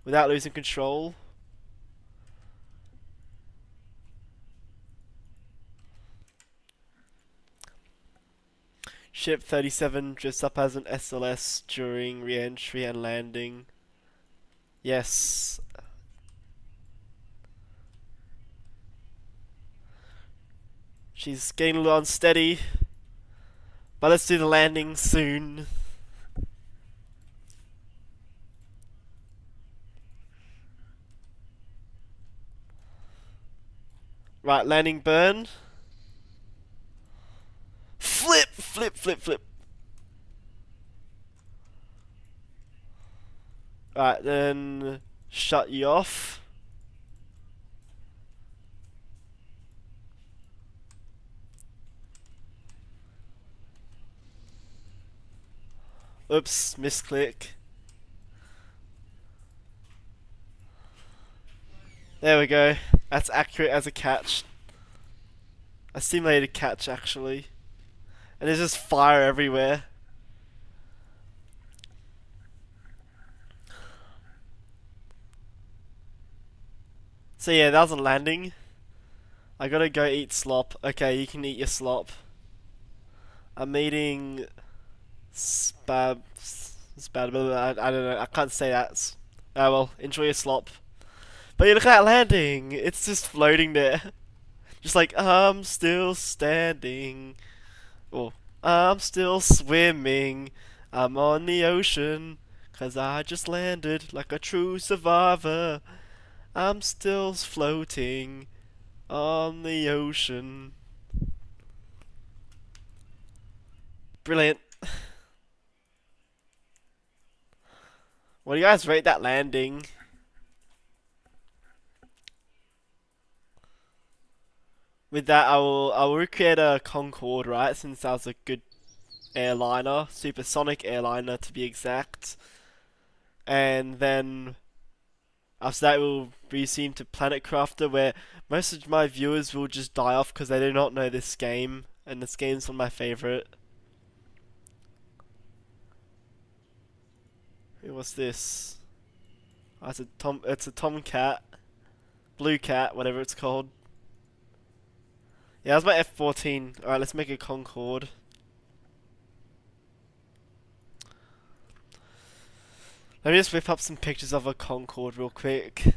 without losing control. Ship 37 drifts up as an SLS during re-entry and landing. Yes. She's getting a little unsteady. But let's do the landing soon. Right, landing burn. Flip, flip, flip, flip. Right, then shut you off. Oops, misclick. There we go. That's accurate as a catch. A simulated catch, actually. And there's just fire everywhere. So yeah, that was a landing. I gotta go eat slop. Okay, you can eat your slop. I'm eating I don't know. I can't say that. Oh well, enjoy your slop. But you look at that landing. It's just floating there. Just like, I'm still standing. Or, I'm still swimming. I'm on the ocean. 'Cause I just landed like a true survivor. I'm still floating on the ocean. Brilliant. What do you guys rate that landing? With that, I will recreate a Concorde, right? Since that was a good airliner, supersonic airliner to be exact. And then after that, we'll resume to Planet Crafter, where most of my viewers will just die off because they do not know this game, and this game's one of my favorite. Hey, what's this? Oh, it's a tom. It's a tomcat, blue cat, whatever it's called. Yeah, that's my F-14. All right, let's make a Concorde. Let me just whip up some pictures of a Concorde real quick.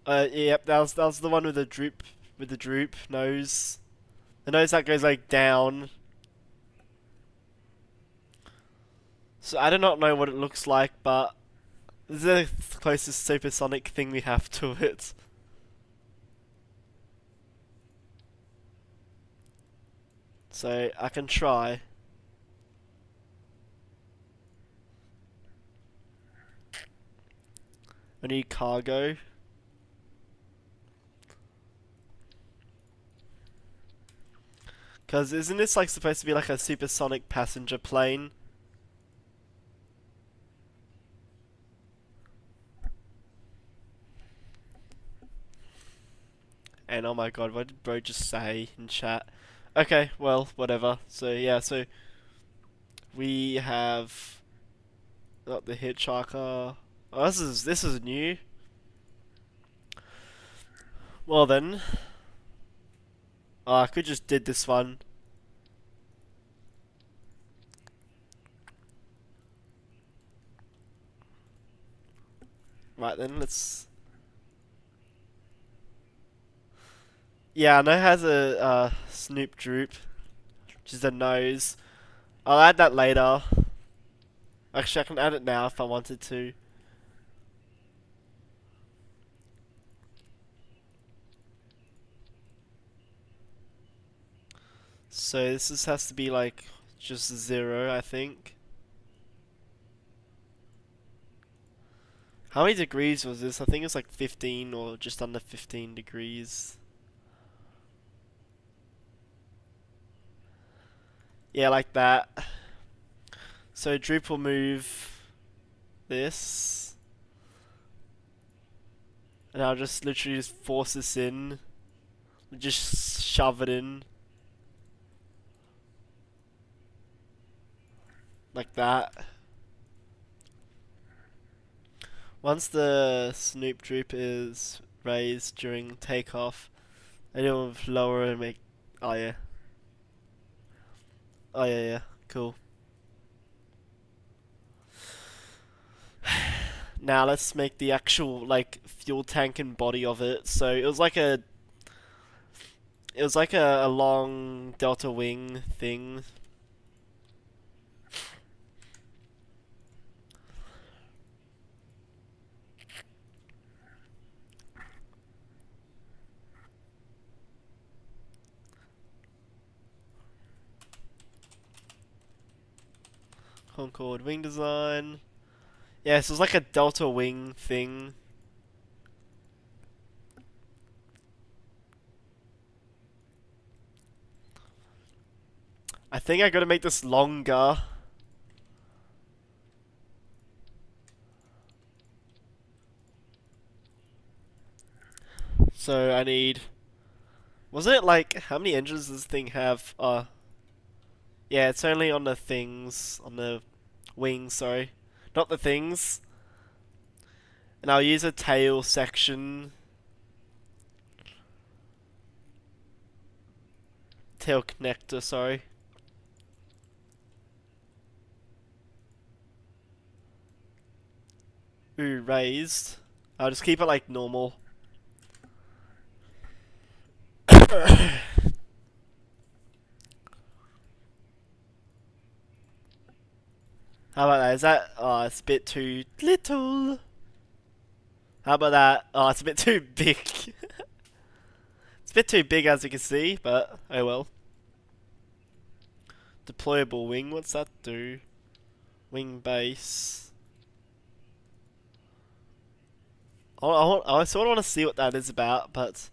Yep, that was the one with the droop nose. The nose that goes like down. So I do not know what it looks like, but this is the closest supersonic thing we have to it. So I can try. I need cargo. Because isn't this like supposed to be like a supersonic passenger plane? And oh my god, what did bro just say in chat? Okay, well, whatever. So yeah, so we have got the hitchhiker. Oh, this is new. Well then, oh, I could just did this one. Right then, let's Yeah, I know it has a snoop droop, which is the nose. I'll add that later. Actually, I can add it now if I wanted to. So has to be like just 0, I think. How many degrees was this? I think it's like 15 or just under 15 degrees. Yeah, like that. So droop will move this. And I'll just literally just force this in. Just shove it in. Like that. Once the snoop droop is raised during takeoff, and it'll lower and make. Oh yeah. Oh yeah, yeah. Cool. Now let's make the actual like fuel tank and body of it. So it was like a long delta wing thing. Concorde wing design. Yeah, so it's like a delta wing thing. I think I gotta make this longer. So I need. Wasn't it like how many engines does this thing have? Yeah, it's only on the things on the wings. Sorry, not the things. And I'll use a tail section. Tail connector. Sorry. Ooh, raised. I'll just keep it like normal. How about that? Is that? Oh, it's a bit too little. How about that? Oh, it's a bit too big. It's a bit too big as you can see, but oh well. Deployable wing, what's that do? Wing base. I sort of want to see what that is about, but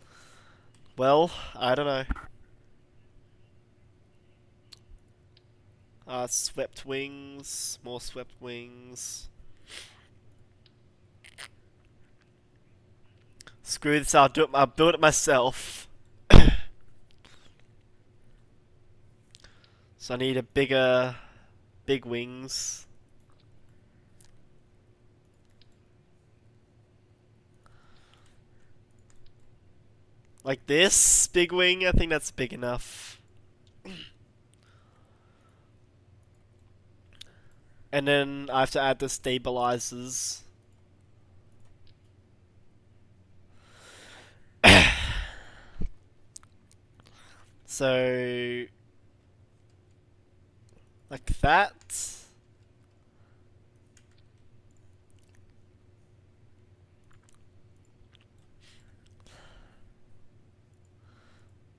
well, I don't know. Swept wings, more swept wings. Screw this, I'll build it myself. So I need big wings. Like this, big wing, I think that's big enough. And then I have to add the stabilizers. So, like that.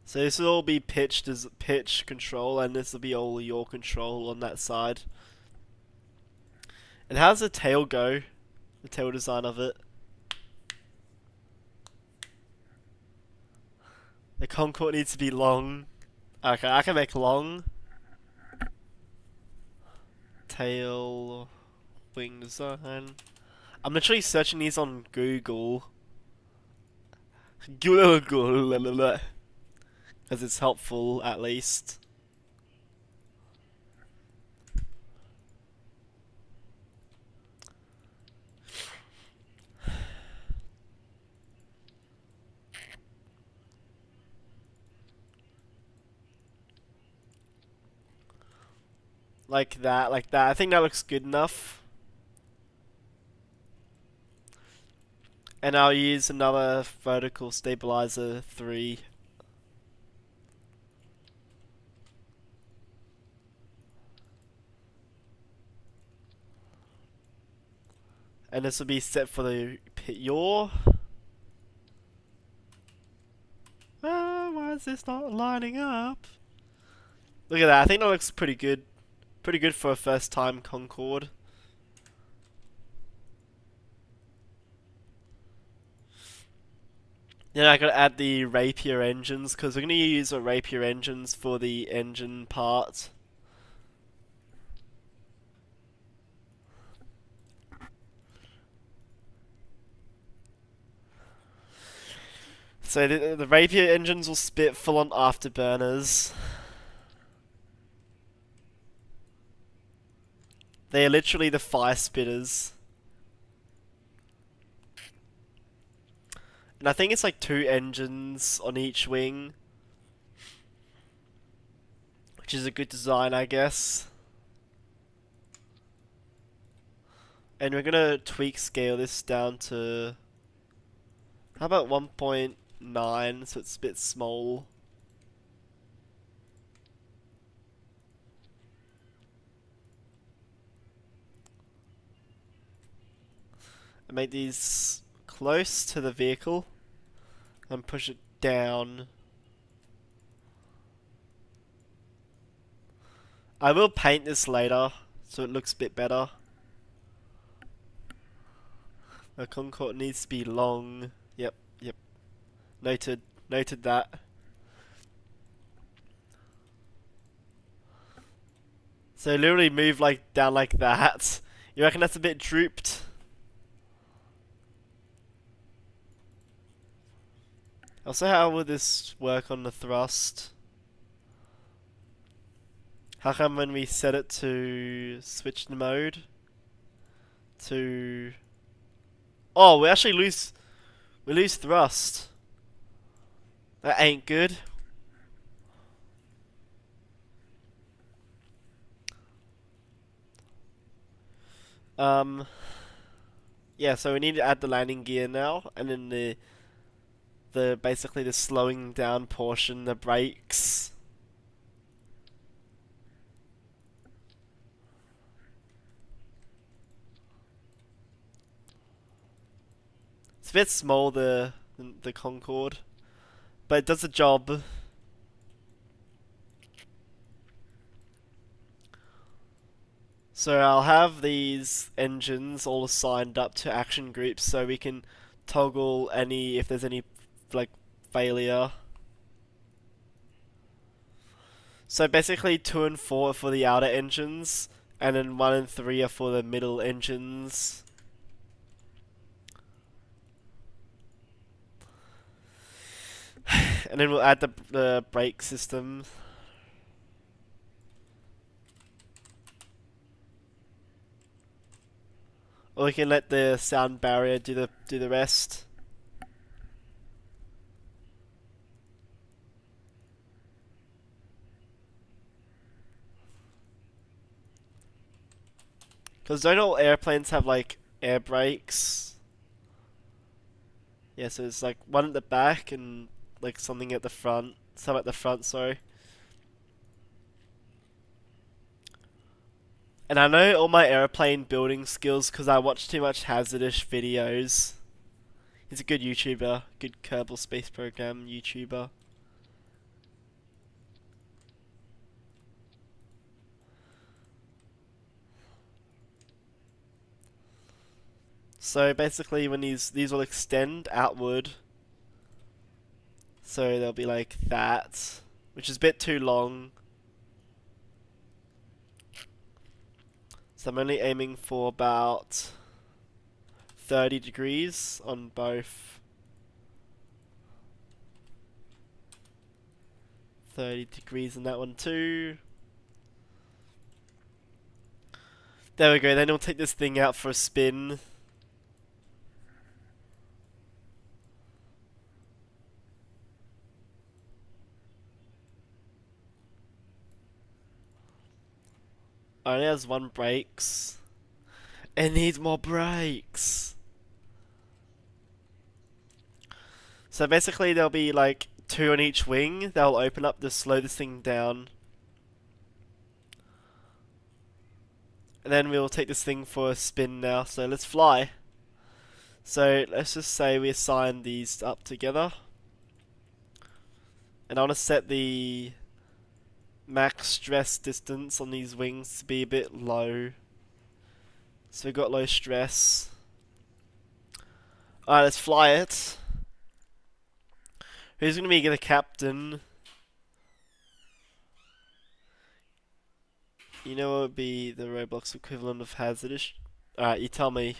So this will all be pitched as pitch control, and this will be all your control on that side. And how does the tail go? The tail design of it. The Concorde needs to be long. Okay, I can make long. Tail, wing design. I'm literally searching these on Google. Google, because it's helpful at least. Like that, like that. I think that looks good enough. And I'll use another vertical stabilizer 3. And this will be set for the yaw. Why is this not lining up? Look at that. I think that looks pretty good. Pretty good for a first time Concorde. Then I gotta add the Rapier engines, because we're gonna use the Rapier engines for the engine part. So the Rapier engines will spit full on afterburners. They are literally the fire spitters. And I think it's like 2 engines on each wing. Which is a good design, I guess. And we're gonna tweak scale this down to... How about 1.9, so it's a bit small. And make these close to the vehicle and push it down. I will paint this later so it looks a bit better. The Concorde needs to be long. Yep. Noted that. So literally move like down like that. You reckon that's a bit drooped? Also, how will this work on the thrust? How come when we set it to switch the mode to... Oh, we actually lose thrust. That ain't good. Yeah, so we need to add the landing gear now, and then the basically the slowing down portion, the brakes. It's a bit small, the Concorde, but it does the job. So I'll have these engines all assigned up to action groups, so we can toggle any if there's any like failure. So basically 2 and 4 are for the outer engines, and then 1 and 3 are for the middle engines. And then we'll add the brake system. Or we can let the sound barrier do the rest. Because don't all airplanes have like air brakes? Yeah, so it's like one at the back and like something at the front. Some at the front, sorry. And I know all my airplane building skills because I watch too much Hazardish videos. He's a good YouTuber, good Kerbal Space Program YouTuber. So basically when these will extend outward. So they'll be like that, which is a bit too long. So I'm only aiming for about 30 degrees on both. 30 degrees on that one too. There we go, then we'll take this thing out for a spin. Only has 1 brakes. It needs more brakes. So basically there'll be like 2 on each wing. They'll open up to slow this thing down. And then we'll take this thing for a spin now. So let's fly. So let's just say we assign these up together. And I want to set the max stress distance on these wings to be a bit low. So we've got low stress. Alright, let's fly it. Who's going to be the captain? You know what would be the Roblox equivalent of hazardous? Alright, you tell me.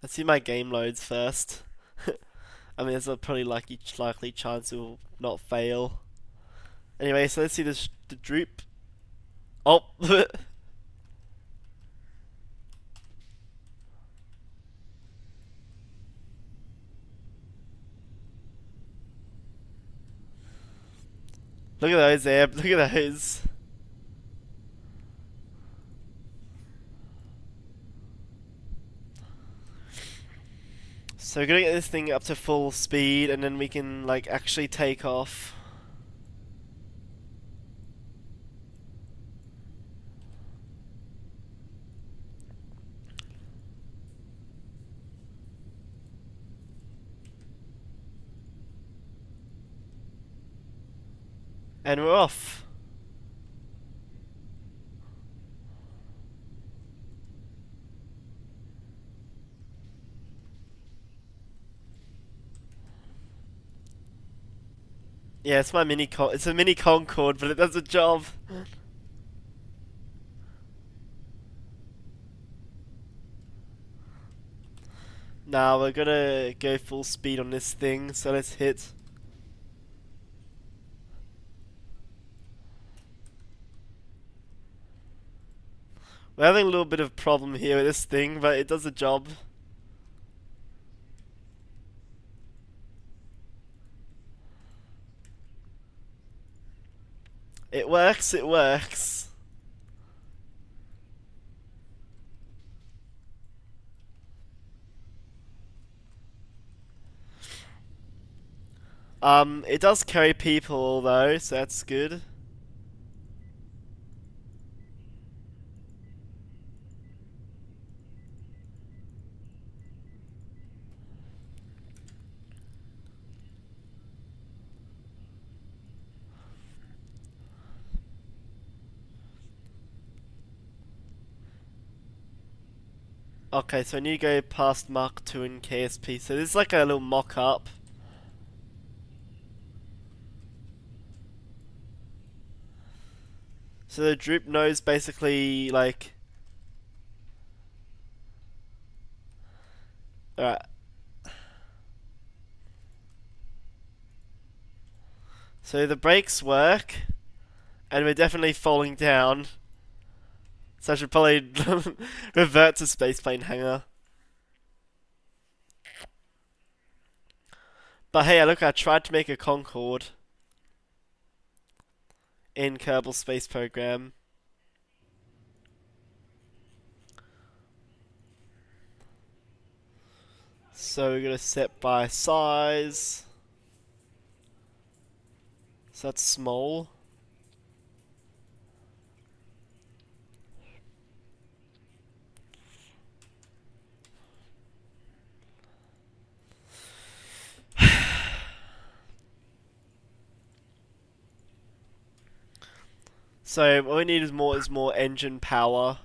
Let's see my game loads first. I mean, there's a pretty likely chance it will not fail. Anyway, so let's see the droop. Oh! Look at those there, look at those. So we're gonna get this thing up to full speed and then we can like actually take off. And we're off. Yeah, it's my it's a mini Concorde, but it does the job. Now we're gonna go full speed on this thing, so let's hit. We're having a little bit of problem here with this thing, but it does the job. It works, it works. It does carry people though, so that's good. Okay, so I need to go past Mark 2 and KSP. So this is like a little mock-up. So the droop nose basically like... Alright. So the brakes work, and we're definitely falling down. So I should probably revert to spaceplane hangar. But hey, look, I tried to make a Concorde in Kerbal Space Program. So we're gonna set by size. So that's small. So what we need is more engine power.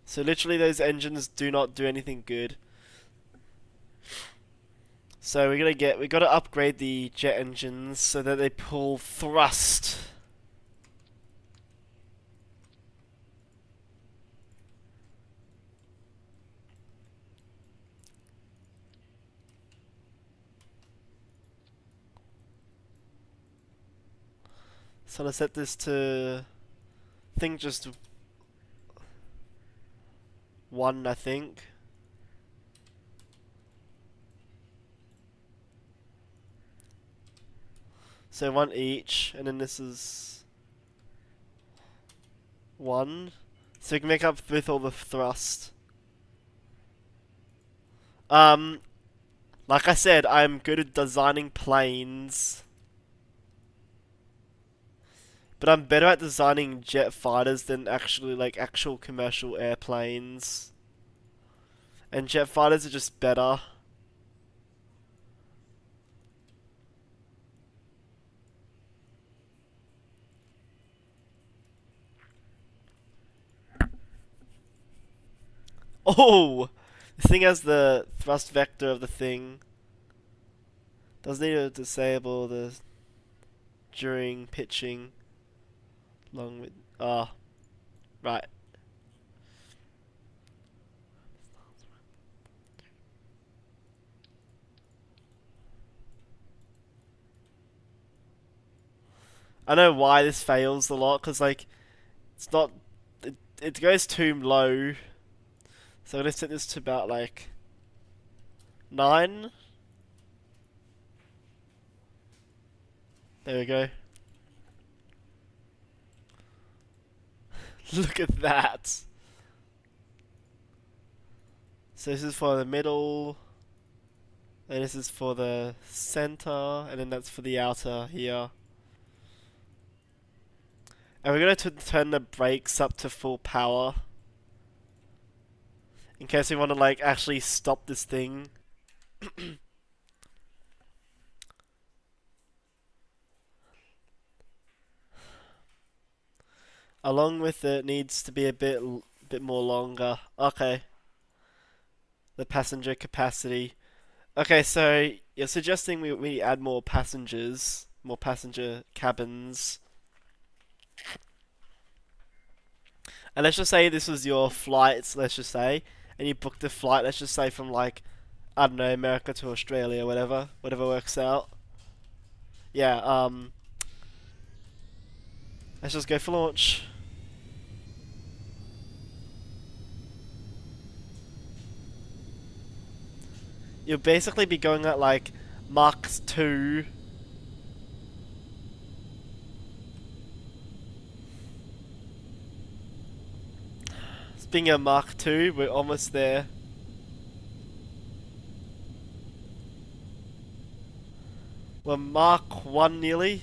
So literally those engines do not do anything good. So we gotta upgrade the jet engines so that they pull thrust. So let's set this to, I think just 1, I think. So one each, and then this is one. So we can make up with all the thrust. Like I said, I'm good at designing planes. But I'm better at designing jet fighters than actually, like, actual commercial airplanes. And jet fighters are just better. Oh! This thing has the thrust vector of the thing. Does need to disable the during pitching. Long with right. I know why this fails a lot, because like it's not it goes too low. So I'm gonna set this to about like 9. There we go. Look at that. So this is for the middle, and this is for the center, and then that's for the outer here. And we're going to turn the brakes up to full power. In case we want to like actually stop this thing. Along with it needs to be a bit more longer. Okay. The passenger capacity. Okay, so you're suggesting we add more passengers, more passenger cabins. And let's just say this was your flight, let's just say, and you booked a flight, let's just say from like, I don't know, America to Australia, whatever works out. Yeah, let's just go for launch. You'll basically be going at like Mach 2. Being a Mach 2, we're almost there. We're Mach 1 nearly.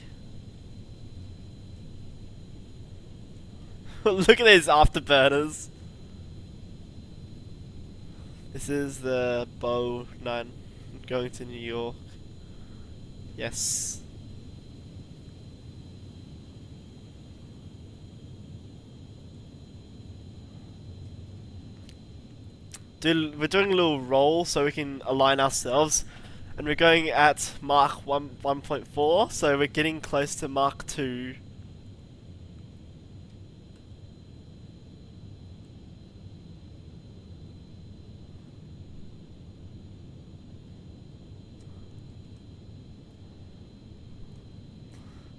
Look at these afterburners. This is the Bow 9 going to New York. Yes. We're doing a little roll so we can align ourselves. And we're going at Mach 1.4, so we're getting close to Mach 2.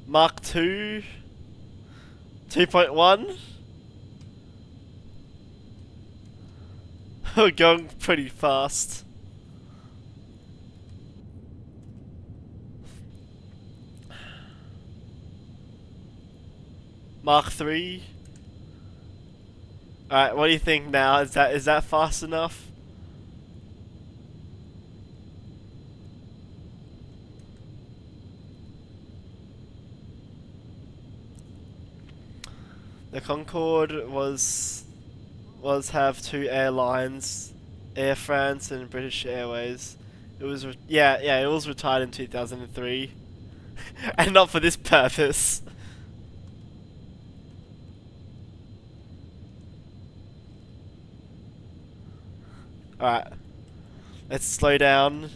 Mach 2. 2.1. We're going pretty fast. Mach 3. Alright, what do you think now? Is that fast enough? The Concorde was have 2 airlines, Air France and British Airways. It was it was retired in 2003, and not for this purpose. Alright, let's slow down.